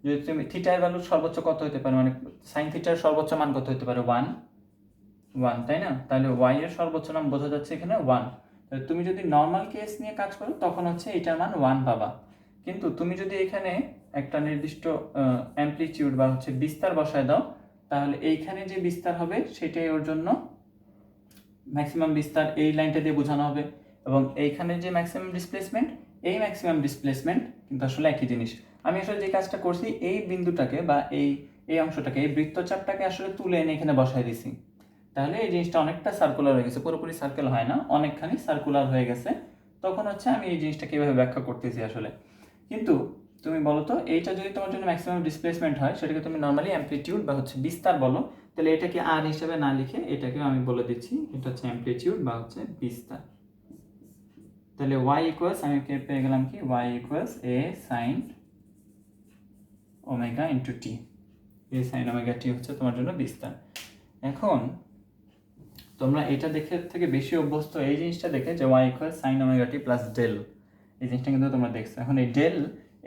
A: যদি তুমি থিটা এর ভ্যালু সর্বোচ্চ কত হতে পারে, মানে sin থিটার সর্বোচ্চ মান কত হতে পারে? 1, তাই না? তাহলে y এর সর্বোচ্চ মান বোঝা যাচ্ছে এখানে 1। তাহলে তুমি যদি নর্মাল কেস নিয়ে কাজ করো, তখন হচ্ছে এটার মান 1 পাবা। কিন্তু তুমি যদি এখানে একটা নির্দিষ্ট অ্যামপ্লিটিউড বা হচ্ছে বিস্তার বসায় দাও, তাহলে এইখানে যে বিস্তার হবে সেটাই ওর জন্য ম্যাক্সিমাম বিস্তার, এই লাইনটা দিয়ে বোঝানো হবে। এবং এইখানে যে ম্যাক্সিমাম ডিসপ্লেসমেন্ট, এই ম্যাক্সিমাম ডিসপ্লেসমেন্ট কিন্তু আসলে একই জিনিস। আমি আসলে যে কাজটা করছি, এই বিন্দুটাকে বা এই অংশটাকে, এই বৃত্তচাপটাকে আসলে তুলে এনে এখানে বসায় দিছি। তাহলে এই জিনিসটা অনেকটা সার্কুলার হয়ে গেছে, পুরোপুরি সার্কেল হয় না, অনেকখানি সার্কুলার হয়ে গেছে। তখন হচ্ছে আমি এই জিনিসটা কিভাবে ব্যাখ্যা করতেছি আসলে। কিন্তু তুমি বলো তো, এইটা যদি তোমার জন্য ম্যাক্সিমাম ডিসপ্লেসমেন্ট হয়, সেটাকে তুমি নর্মালি অ্যামপ্লিটিউড বা হচ্ছে বিস্তার বলো। তাহলে এটাকে আর হিসেবে না লিখে এটাকে আমি বলে দিচ্ছি, এটা হচ্ছে অ্যামপ্লিটিউড বা হচ্ছে বিস্তার। তাহলে y = আমি পেয়ে গেলাম কি, y = a sin omega × t, a sin omega t হচ্ছে তোমার জন্য বিস্তার। এখন তোমরা এটা দেখে থেকে বেশি অভ্যস্ত এই জিনিসটা দেখে, যে y = sin ওমেগা t + ডেল, এই জিনিসটা কিন্তু তোমরা দেখছো। এখন এই ডেল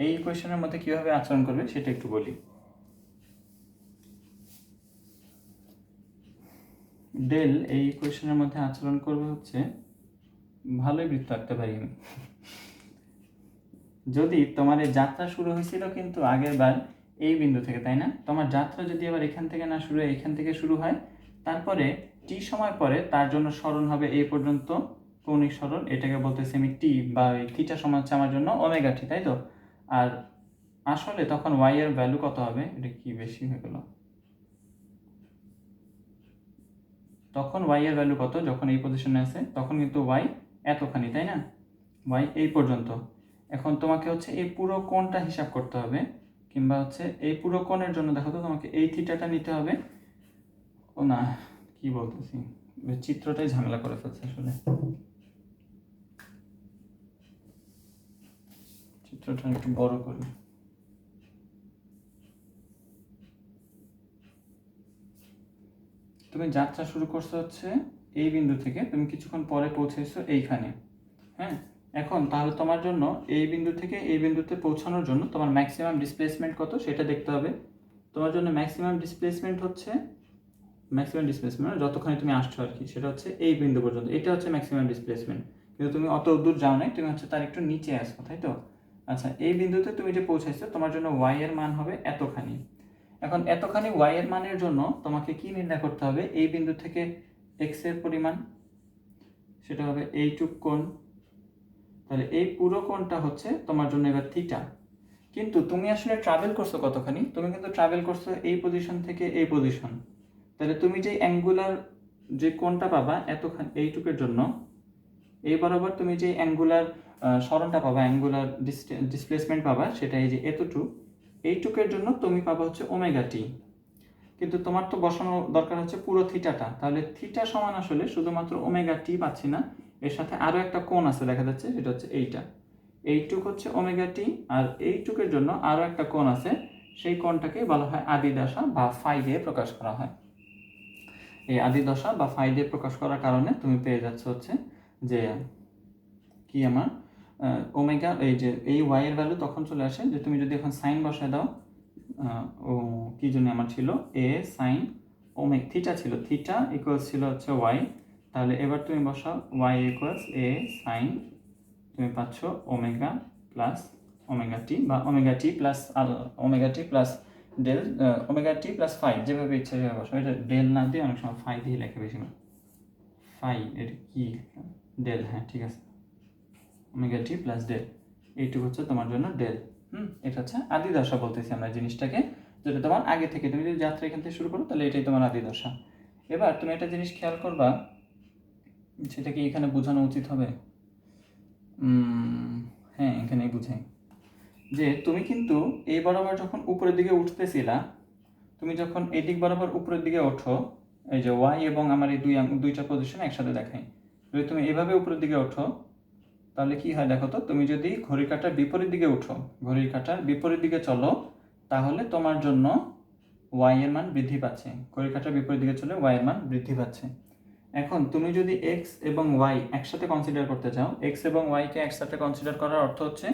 A: এই ইকুয়েশনের মধ্যে কিভাবে আচরণ করবে সেটা একটু বলি। ডেল এই ইকুয়েশনের মধ্যে আচরণ করবে হচ্ছে, ভালোই বৃত্ত আঁকতে পারি আমি। যদি তোমার এই যাত্রা শুরু হয়েছিল কিন্তু আগের বার এই বিন্দু থেকে, তাই না? তোমার যাত্রা যদি আবার এখান থেকে না শুরু হয়, এখান থেকে শুরু হয়, তারপরে টি সময় পরে তার জন্য সরণ হবে এই পর্যন্ত, কৌণিক সরণ, এটাকে বলতেছি আমি টি, বা থিটা সমান হচ্ছে আমার জন্য ওমেগা টি, তাই তো? আর আসলে তখন ওয়াই এর ভ্যালু কত হবে? এটা কি বেশি হয়ে গেল? তখন ওয়াই এর ভ্যালু কত যখন এই পজিশনে আছে? তখন কিন্তু ওয়াই এতখানি, তাই না? ওয়াই এই পর্যন্ত। এখন তোমাকে হচ্ছে এই পুরো কোণটা হিসাব করতে হবে, কিংবা হচ্ছে এই পুরো কোণের জন্য দেখো তো তোমাকে এই থিটাটা নিতে হবে, ও না, কি বলতেছি, চিত্রটাই ঝামেলা করে ফেলছে আসলে। চিত্রটা একটু বড় করি। তুমি যাত্রা শুরু করছো হচ্ছে এই বিন্দু থেকে, তুমি কিছুক্ষণ পরে পৌঁছেছো এইখানে। হ্যাঁ, এখন তাহলে তোমার জন্য এই বিন্দু থেকে এই বিন্দুতে পৌঁছানোর জন্য তোমার ম্যাক্সিমাম ডিসপ্লেসমেন্ট কত সেটা দেখতে হবে। তোমার জন্য ম্যাক্সিমাম ডিসপ্লেসমেন্ট যতক্ষণে তুমি আসছো আর কি, সেটা হচ্ছে এই বিন্দু পর্যন্ত, এটা হচ্ছে ম্যাক্সিমাম ডিসপ্লেসমেন্ট। কিন্তু তুমি অত দূর যাও নাই, তুমি হচ্ছে তার একটু নিচে আসছো, তাই তো? আচ্ছা, এই বিন্দুতে তুমি যে পৌঁছাইছো, তোমার জন্য ওয়াই এর মান হবে এতখানি। এখন এতখানি ওয়াই এর মানের জন্য তোমাকে কি নির্ণয় করতে হবে? এই বিন্দু থেকে এক্স এর পরিমাণ, সেটা হবে এইটুক কোণ। তাহলে এই পুরো কোণটা হচ্ছে তোমার জন্য এবার থিটা। কিন্তু তুমি আসলে ট্রাভেল করছো কতখানি? তুমি কিন্তু ট্রাভেল করছো এই পজিশন থেকে এই পজিশন। তাহলে তুমি যে অ্যাঙ্গুলার যে কোণটা পাবা এতখানি এইটুকের জন্য, এই বরাবর তুমি যে অ্যাঙ্গুলার সরণটা পাবা, অ্যাঙ্গুলার ডিসপ্লেসমেন্ট পাবা, সেটা এই যে এইটুকের জন্য তুমি পাবা হচ্ছে ওমেগা টি। কিন্তু তোমার তো বসানো দরকার হচ্ছে পুরো থিটাটা। তাহলে থিটা সমান আসলে শুধুমাত্র ওমেগা টি পাচ্ছি না, এর সাথে আরও একটা কোণ আছে দেখা যাচ্ছে, সেটা হচ্ছে এইটুক হচ্ছে ওমেগা টি, আর এইটুকের জন্য আরও একটা কোণ আছে, সেই কোণটাকে বলা হয় আদি দশা বা ফাই দিয়ে প্রকাশ করা হয়। এই আদি দশা বা ফাই দিয়ে প্রকাশ করার কারণে তুমি পেয়ে যাচ্ছ হচ্ছে যে কি আমার ওমেগা, এই যে এই ওয়াই এর ভ্যালু তখন চলে আসে যে তুমি যদি এখন সাইন বসায় দাও, ও কি জন্য আমার ছিল এ সাইন থিটা ছিল, থিটা ইকুয়ালস ছিল হচ্ছে ওয়াই। তাহলে এবার তুমি বসাও ওয়াই ইকুয়ালস এ সাইন, তুমি পাচ্ছ ওমেগা প্লাস ওমেগা টি বা omega t plus del, omega t plus phi, যেভাবে ইচ্ছা সেভাবে বসাও। এটা ডেল না দিয়ে অনেক সময় ফাই দিয়ে লেখে বেশি না, ফাই এটা কি ডেল, হ্যাঁ ঠিক আছে, ওমেগা টি প্লাস ডেল, এইটুকু হচ্ছে তোমার জন্য ডেল। এটা হচ্ছে আদি দশা বলতেছি আমরা জিনিসটাকে, যেটা তোমার আগে থেকে, তুমি যদি যাত্রা এখান থেকে শুরু করো তাহলে এটাই তোমার আদি দশা। এবার তুমি একটা জিনিস খেয়াল করবা, সেটা কি এখানে বোঝানো উচিত হবে? হ্যাঁ, এখানেই বুঝাই যে তুমি কিন্তু এই বরাবর যখন উপরের দিকে উঠতেছিলা, তুমি যখন এদিক বরাবর উপরের দিকে ওঠো, এই যে ওয়াই এবং আমার এই দুইটা পজিশন একসাথে দেখাই, যদি তুমি এভাবে উপরের দিকে ওঠো তাহলে কি হয় দেখো তো, তুমি যদি ঘড়ির কাঁটার বিপরীত দিকে উঠো, ঘড়ির কাঁটার বিপরীত দিকে চলো, তাহলে তোমার জন্য ওয়াই এর মান বৃদ্ধি পাচ্ছে। ঘড়ির কাঁটার বিপরীত দিকে চলে ওয়াই এর মান বৃদ্ধি পাচ্ছে। এখন তুমি যদি এক্স এবং ওয়াই একসাথে কনসিডার করতে চাও, এক্স এবং ওয়াইকে একসাথে কনসিডার করার অর্থ হচ্ছে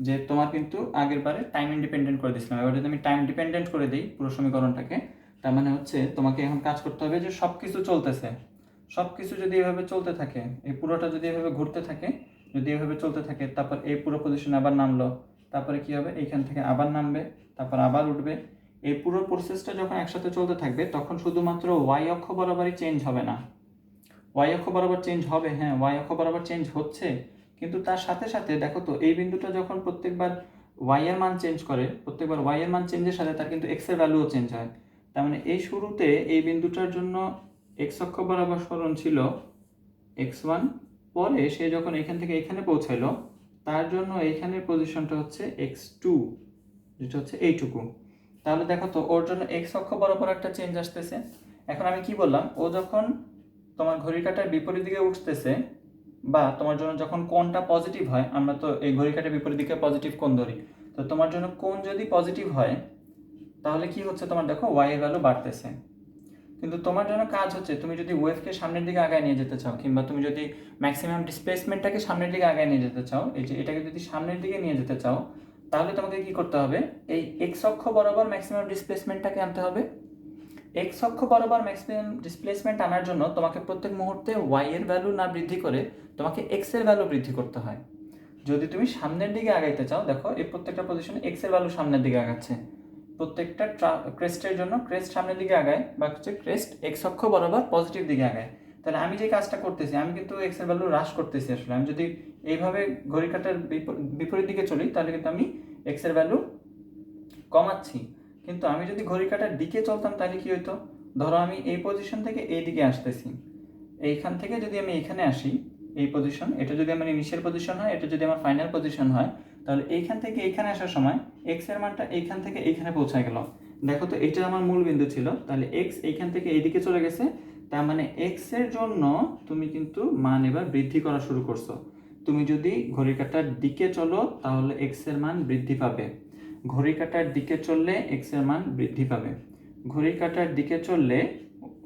A: যে তোমার কিন্তু আগের বারে টাইম ইন্ডিপেন্ডেন্ট করে দিয়েছিলাম, এবার যদি আমি টাইম ডিপেন্ডেন্ট করে দিই পুরো সমীকরণটাকে, তার মানে হচ্ছে তোমাকে এখন কাজ করতে হবে যে সব কিছু চলতেছে, সব কিছু যদি এভাবে চলতে থাকে, এই পুরোটা যদি এভাবে ঘুরতে থাকে, যদি এভাবে চলতে থাকে, তারপর এই পুরো পজিশনে আবার নামলো, তারপরে কি হবে, এইখান থেকে আবার নামবে, তারপর আবার উঠবে, এই পুরো প্রসেসটা যখন একসাথে চলতে থাকবে তখন শুধুমাত্র ওয়াই অক্ষ বরাবরই চেঞ্জ হবে না, ওয়াই অক্ষ বরাবর চেঞ্জ হবে, হ্যাঁ ওয়াই অক্ষ বরাবর চেঞ্জ হচ্ছে, কিন্তু তার সাথে সাথে দেখো তো এই বিন্দুটা যখন প্রত্যেকবার ওয়াই এর মান চেঞ্জ করে, প্রত্যেকবার ওয়াই এর মান চেঞ্জের সাথে তার কিন্তু এক্স এর ভ্যালুও চেঞ্জ হয়। তার মানে এই শুরুতে এই বিন্দুটার জন্য এক্স অক্ষ বরাবর সরণ ছিল x1, পরে সে যখন এখান থেকে এখানে পৌঁছাইলো তার জন্য এইখানের পজিশনটা হচ্ছে x2, যেটা হচ্ছে এইটুকু। তাহলে দেখো তো ওর জন্য এক্স অক্ষ বরাবর একটা চেঞ্জ আসতেছে। এখন আমি কি বললাম, ও যখন তোমার ঘড়ির কাঁটার বিপরীত দিকে উঠতেছে, বা তোমার জন্য যখন কোণটা পজিটিভ হয়, আমরা তো এই ঘড়ির কাঁটার বিপরীত দিকে পজিটিভ কোণ ধরি, তো তোমার জন্য কোণ যদি পজিটিভ হয় তাহলে কি হচ্ছে, তোমার দেখো ওয়াই এর ভ্যালু বাড়তেছে। কিন্তু তোমার জন্য কাজ হচ্ছে, তুমি যদি ওয়েভকে সামনের দিকে আগায় নিয়ে যেতে চাও, কিংবা তুমি যদি ম্যাক্সিমাম ডিসপ্লেসমেন্টটাকে সামনের দিকে আগায় নিয়ে যেতে চাও, এই যে এটাকে যদি সামনের দিকে নিয়ে যেতে চাও, তাহলে তোমাকে কি করতে হবে, এই এক্স অক্ষ বরাবর ম্যাক্সিমাম ডিসপ্লেসমেন্টটাকে আনতে হবে। এক্স অক্ষ বরাবর ম্যাক্সিমাম ডিসপ্লেসমেন্ট আনার জন্য তোমাকে প্রত্যেক মুহূর্তে ওয়াই এর ভ্যালু না বৃদ্ধি করে তোমাকে এক্স এর ভ্যালু বৃদ্ধি করতে হয়। যদি তুমি সামনের দিকে আগাইতে চাও, দেখো এই প্রত্যেকটা পজিশনে এক্স এর ভ্যালু সামনের দিকে আগাচ্ছে, প্রত্যেকটা ক্রেস্টের জন্য ক্রেস্ট সামনের দিকে আগায়, বা হচ্ছে ক্রেস্ট এক্স অক্ষ বরাবর পজিটিভ দিকে আগায়। তাহলে আমি যে কাজটা করতেছি, আমি কিন্তু এক্স এর ভ্যালু হ্রাস করতেছি আসলে। আমি যদি এইভাবে ঘড়ি কাঁটার বিপরীত দিকে চলি তাহলে কিন্তু আমি এক্স এর ভ্যালু কমাচ্ছি। কিন্তু আমি যদি ঘড়ি কাঁটার দিকে চলতাম তাহলে কি হতো, ধরো আমি এই পজিশন থেকে এই দিকে আসতেছি, এইখান থেকে যদি আমি এখানে আসি, এই পজিশন, এটা যদি আমার ইনিশিয়াল পজিশন হয়, এটা যদি আমার ফাইনাল পজিশন হয়, তাহলে এইখান থেকে এইখানে আসার সময় এক্স এর মানটা এইখান থেকে এইখানে পৌঁছায় গেল। দেখো তো এটা আমার মূল বিন্দু ছিল, তাহলে এক্স এইখান থেকে এইদিকে চলে গেছে, তার মানে এক্স এর জন্য তুমি কিন্তু মান এবার বৃদ্ধি করা শুরু করছো। তুমি যদি ঘড়ির কাঁটার দিকে চলো তাহলে এক্স এর মান বৃদ্ধি পাবে, ঘড়ির কাঁটার দিকে চললে এক্স এর মান বৃদ্ধি পাবে। ঘড়ির কাঁটার দিকে চললে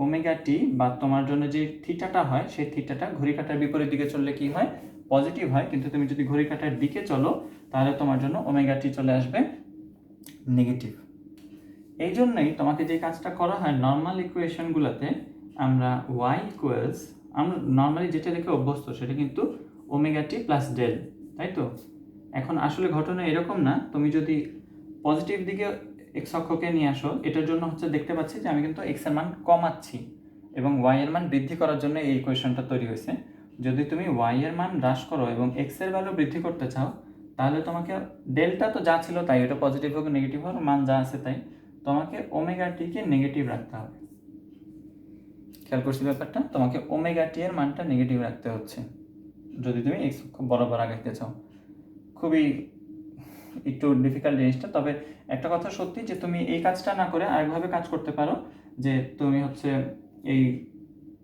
A: ওমেগা টি বা তোমার জন্য যে থিটাটা হয় সেই থিটাটা ঘড়ির কাঁটার বিপরীত দিকে চললে কি হয়, পজিটিভ হয়। কিন্তু তুমি যদি ঘড়ির কাঁটার দিকে চলো তাহলে তোমার জন্য ওমেগা টি চলে আসবে নেগেটিভ। এই জন্যই তোমাকে যে কাজটা করা হয় নর্মাল ইকুয়েশনগুলোতে, আমরা ওয়াই ইকুয়ালস, আমরা নর্মালি যেটা লিখে অভ্যস্ত সেটা কিন্তু ওমেগা টি প্লাস ডেল, তাই তো? এখন আসলে ঘটনা এরকম না, তুমি যদি পজিটিভ দিকে এক্স অক্ষকে নিয়ে আসো, এটার জন্য হচ্ছে দেখতে পাচ্ছি যে আমি কিন্তু এক্স এর মান কমাচ্ছি এবং ওয়াই এর মান বৃদ্ধি করার জন্য এই ইকুয়েশনটা তৈরি হয়েছে। যদি তুমি ওয়াই এর মান হ্রাস করো এবং এক্স এর ভ্যালু বৃদ্ধি করতে চাও তাহলে তোমাকে ডেলটা তো যা ছিল তাই, এটা পজিটিভ হোক নেগেটিভ হোক মান যা আছে তাই, তোমাকে ওমেগা টিকে নেগেটিভ রাখতে হবে। খেয়াল করছি ব্যাপারটা, তোমাকে ওমেগা টি এর মানটা নেগেটিভ রাখতে হচ্ছে যদি তুমি এক্স অক্ষ বরাবর আগাইতে চাও। খুবই একটু ডিফিকাল্ট জিনিসটা, তবে একটা কথা সত্যি যে তুমি এই কাজটা না করে আরেকভাবে কাজ করতে পারো, যে তুমি হচ্ছে এই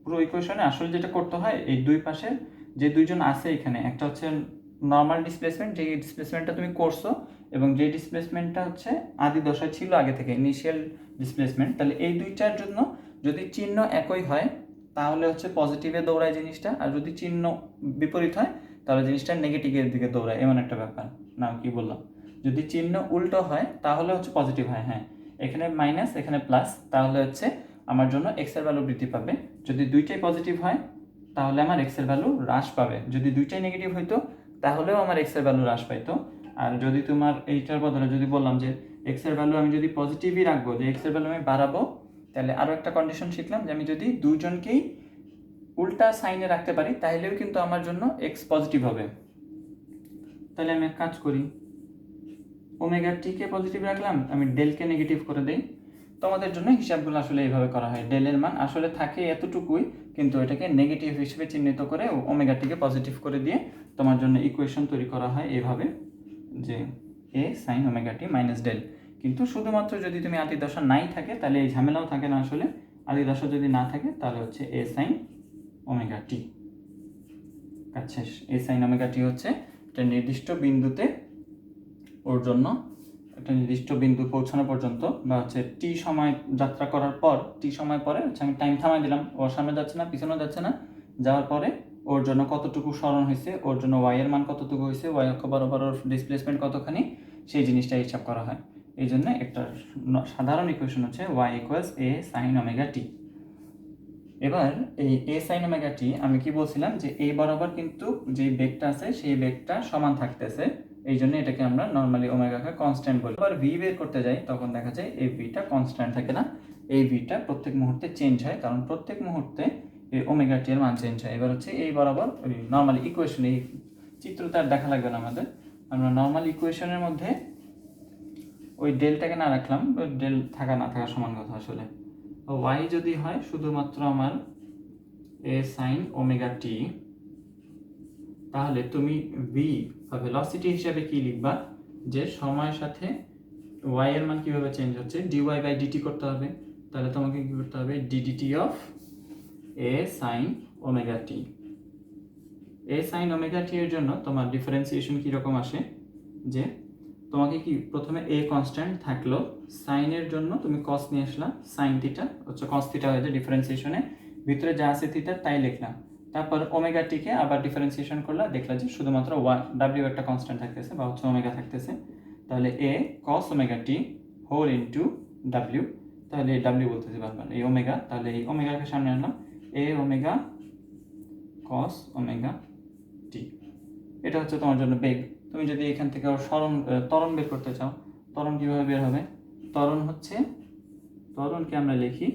A: পুরো ইকুয়েশনে আসলে যেটা করতে হয়, এই দুই পাশে যে দুইজন আছে এখানে, একটা হচ্ছে নর্মাল ডিসপ্লেসমেন্ট, যে ডিসপ্লেসমেন্টটা তুমি করছো এবং যে ডিসপ্লেসমেন্টটা হচ্ছে আদি দশায় ছিল আগে থেকে ইনিশিয়াল ডিসপ্লেসমেন্ট, তাহলে এই দুইটার জন্য যদি চিহ্ন একই হয় তাহলে হচ্ছে পজিটিভে দৌড়ায় জিনিসটা, আর যদি চিহ্ন বিপরীত হয় তাহলে জিনিসটা নেগেটিভের দিকে দৌড়ায়, এমন একটা ব্যাপার। না কি বললাম? যদি চিহ্ন উল্টো হয় তাহলে হচ্ছে পজিটিভ হয়, হ্যাঁ এখানে মাইনাস এখানে প্লাস, তাহলে হচ্ছে আমার জন্য এক্স এর ভ্যালু বৃদ্ধি পাবে। যদি দুইটাই পজিটিভ হয় তাহলে আমার এক্স এর ভ্যালু হ্রাস পাবে, যদি দুইটাই নেগেটিভ হইতো তাহলেও আমার এক্স এর ভ্যালু হ্রাস পাইতো। আর যদি তোমার এইটার বদলে যদি বললাম যে এক্স এর ভ্যালু আমি যদি পজিটিভই রাখবো, যে এক্স এর ভ্যালু আমি বাড়াবো, তাহলে আরও একটা কন্ডিশন শিখলাম যে আমি যদি দুজনকেই উল্টা সাইনে রাখতে পারি তাহলেও কিন্তু আমার জন্য এক্স পজিটিভ হবে। তাহলে আমি এক কাজ করি, ওমেগা টিকে পজিটিভ রাখলাম, আমি ডেলকে নেগেটিভ করে দেই। তোমাদের জন্য হিসাবগুলো আসলে এইভাবে করা হয়, ডেলের মান আসলে থাকে এতটুকুই, কিন্তু এটাকে নেগেটিভ হিসেবে চিহ্নিত করে ওমেগা টিকে পজিটিভ করে দিয়ে তোমার জন্য ইকুয়েশন তৈরি করা হয় এইভাবে, যে এ সাইন ওমেগা টি মাইনাস ডেল। কিন্তু শুধুমাত্র যদি তুমি আদি দশা নাই থাকে তাহলে এই ঝামেলাও থাকে না, আসলে আদি দশা যদি না থাকে তাহলে হচ্ছে এ সাইন ওমেগা টি। কাজ শেষ। এ সাইন ওমেগা টি হচ্ছে একটা নির্দিষ্ট বিন্দুতে ওর জন্য একটা নির্দিষ্ট বিন্দু পৌঁছানো পর্যন্ত, বা হচ্ছে টি সময় যাত্রা করার পর, টি সময় পরে হচ্ছে আমি টাইম থামাই দিলাম, ওর সামনে যাচ্ছে না পিছনেও যাচ্ছে না, যাওয়ার পরে ওর জন্য কতটুকু সরণ হয়েছে, ওর জন্য ওয়াই এর মান কতটুকু হয়েছে, ওয়াই অক্ষ বরাবর ওর ডিসপ্লেসমেন্ট কতখানি, সেই জিনিসটা হিসাব করা হয়। এই জন্য একটা সাধারণ ইকুয়েশন হচ্ছে ওয়াই ইকুয়ালস এ সাইন ওমেগা টি। এবার এই এ সাইন ওমেগা টি আমি কি বলছিলাম, যে এই বরাবর কিন্তু যে বেগটা আছে সেই বেগটা সমান থাকতেছে, এই জন্য এটাকে আমরা নর্মালি ওমেগাকে কনস্ট্যান্ট বলি। আবার ভি বের করতে যাই তখন দেখা যায় এই ভিটা কনস্ট্যান্ট থাকে না, এই ভিটা প্রত্যেক মুহূর্তে চেঞ্জ হয়, কারণ প্রত্যেক মুহূর্তে এই ওমেগা টি এর মান চেঞ্জ হয়। এবার হচ্ছে এই বরাবর নর্মালি ইকুয়েশন, এই চিত্রটা আর দেখা লাগবে না আমাদের, আমরা নর্মাল ইকুয়েশনের মধ্যে ওই ডেলটাকে না রাখলাম, ডেল থাকা না থাকা সমান কথা আসলে। ওয়াই যদি হয় শুধুমাত্র আমার এ সাইন ওমেগা টি, তাহলে তুমি ভি বা ভেলোসিটি হিসাবে কি লিখবা, যে সময়ের সাথে ওয়াই এর মান কিভাবে চেঞ্জ হচ্ছে, ডিওয়াই বাই ডিটি করতে হবে। তাহলে তোমাকে কি করতে হবে, D D T of A sine omega T. A sine omega T এর জন্য তোমার ডিফারেন্সিয়েশন কীরকম আসে, যে তোমাকে কি প্রথমে এ কনস্ট্যান্ট থাকলো, সাইনের জন্য তুমি কস নিয়ে আসলা, সাইন থিটা হচ্ছে কস থিটা হয়ে যায় ডিফারেন্সিয়েশনে, ভিতরে যা আছে থিটা তাই লিখলাম, তারপর ওমেগা টিকে আবার ডিফারেন্সিয়েশন করলা, দেখলা যে শুধুমাত্র ডাব্লিউ একটা কনস্ট্যান্ট থাকতেছে বা হচ্ছে ওমেগা থাকতেছে, তাহলে এ কস omega T whole into W, তাহলে ডাব্লিউ বলতেছি বারবার এই ওমেগা, তাহলে এই ওমেগাকে সামনে আনলাম, এ ওমেগা কস ওমেগা টি। এটা হচ্ছে তোমার জন্য বেগ। তুমি যদি এখান থেকে ত্বরণ বের করতে চাও, ত্বরণ কীভাবে বের হবে, ত্বরণকে আমরা লিখি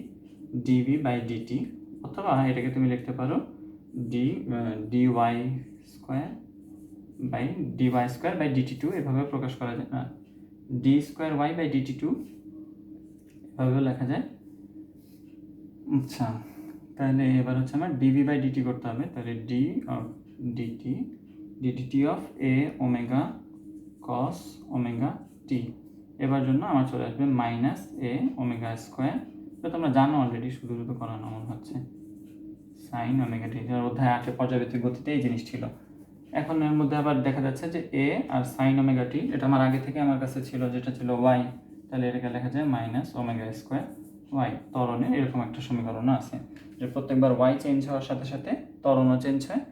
A: ডিভি বাই ডিটি, অথবা এটাকে তুমি লিখতে পারো d y square by d t two, এভাবে প্রকাশ করা যায়, না d square y by d t two এভাবেও লেখা যায়। আচ্ছা, তাহলে এবার হচ্ছে আমার ডিভি বাই ডিটি করতে হবে, তাহলে D of D T of A omega cos omega T, এবার জন্য আমার চলে আসবে মাইনাস এ ওমেগা স্কোয়ার। এটা তোমরা জানো অলরেডি, শুধু শুধু করানো মনে হচ্ছে। সাইন ওমেগা টি, অধ্যায় 8 পর্যাবৃত্তিক গতিতে এই জিনিস ছিল। এখন এর মধ্যে আবার দেখা যাচ্ছে যে এ আর সাইন ওমেগা টি, এটা আমার আগে থেকে আমার কাছে ছিল, যেটা ছিল ওয়াই, তাহলে এটাকে লেখা যায় মাইনাস ওমেগা স্কোয়ার ওয়াই। ত্বরণের এরকম একটা সমীকরণও আছে যে প্রত্যেকবার ওয়াই চেঞ্জ হওয়ার সাথে সাথে ত্বরণও চেঞ্জ হয়।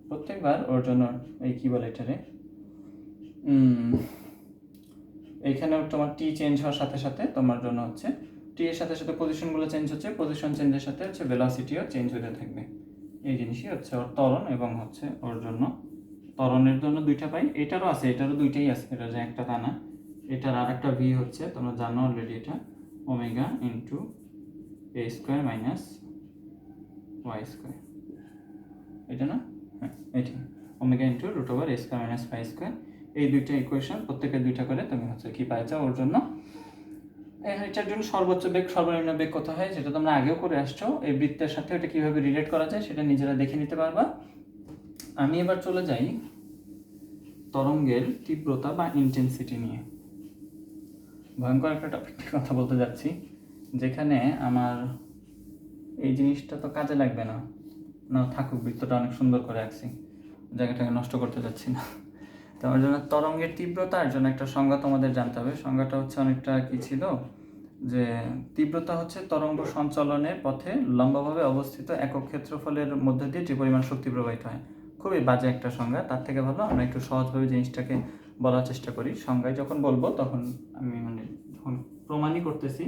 A: প্রত্যেকবার ওর জন্য এই কী বলে এটারে, এইখানেও তোমার টি চেঞ্জ হওয়ার সাথে সাথে তোমার জন্য হচ্ছে টি এর সাথে সাথে পজিশনগুলো চেঞ্জ হচ্ছে, পজিশন চেঞ্জের সাথে হচ্ছে ভেলোসিটিও চেঞ্জ হতে থাকবে। এই জিনিসই হচ্ছে ওর ত্বরণ, এবং হচ্ছে ওর জন্য ত্বরণের জন্য দুইটা পাই, এটারও আছে, এটারও দুইটাই আছে, এটা যে একটা তা না। এটার আর একটা ভি হচ্ছে তোমরা জানো অলরেডি, এটা ওমেগা ইন্টু এ স্কোয়ার মাইনাস ওয়াই স্কোয়ার, এটা না? হ্যাঁ, এটি omega into root over a square minus Y square. এই দুইটা ইকুয়েশন প্রত্যেকের দুইটা করে তুমি হচ্ছে কি পাই যাও ওর জন্য। এটার জন্য সর্বোচ্চ বেগ সর্বনিম্ন বেগ কত হয় সেটা তোমরা আগেও করে আসছো, এই বৃত্তের সাথে এটা কীভাবে রিলেট করা যায় সেটা নিজেরা দেখে নিতে পারবা। আমি এবার চলে যাই তরঙ্গের তীব্রতা বা ইন্টেন্সিটি নিয়ে। ভয়ঙ্কর একটা টপিক কথা বলতে যাচ্ছি, যেখানে আমার এই জিনিসটা তো কাজে লাগবে না, না থাকুক, বৃত্তটা অনেক সুন্দর করে আঁকছি, জায়গাটাকে নষ্ট করতে যাচ্ছি না। তোমার জন্য তরঙ্গের তীব্রতার জন্য একটা সংজ্ঞা তোমাদের জানতে হবে। সংজ্ঞাটা হচ্ছে অনেকটা কি ছিল, যে তীব্রতা হচ্ছে তরঙ্গ সঞ্চালনের পথে লম্বভাবে অবস্থিত একক ক্ষেত্রফলের মধ্যে দিয়ে যে পরিমাণ শক্তি প্রবাহিত হয়। খুবই বাজে একটা সংজ্ঞা, তার থেকে ভালো আমরা একটু সহজভাবে জিনিসটাকে বলার চেষ্টা করি। সংজ্ঞায় যখন বলবো তখন আমি যখন প্রমাণই করতেছি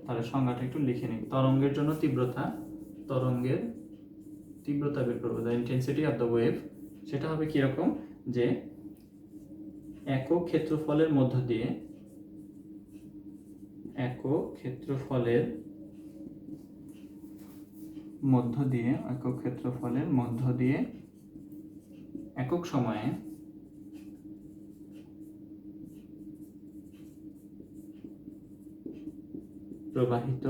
A: তাহলে সংজ্ঞাটা একটু লিখে নিই। তরঙ্গের জন্য তীব্রতা, তরঙ্গের তীব্রতা বের করবো, the intensity of the wave, সেটা হবে কীরকম, যে একক ক্ষেত্রফলের মধ্য দিয়ে, একক ক্ষেত্রফলের মধ্য দিয়ে, একক ক্ষেত্রফলের মধ্য দিয়ে একক সময়ে প্রবাহিত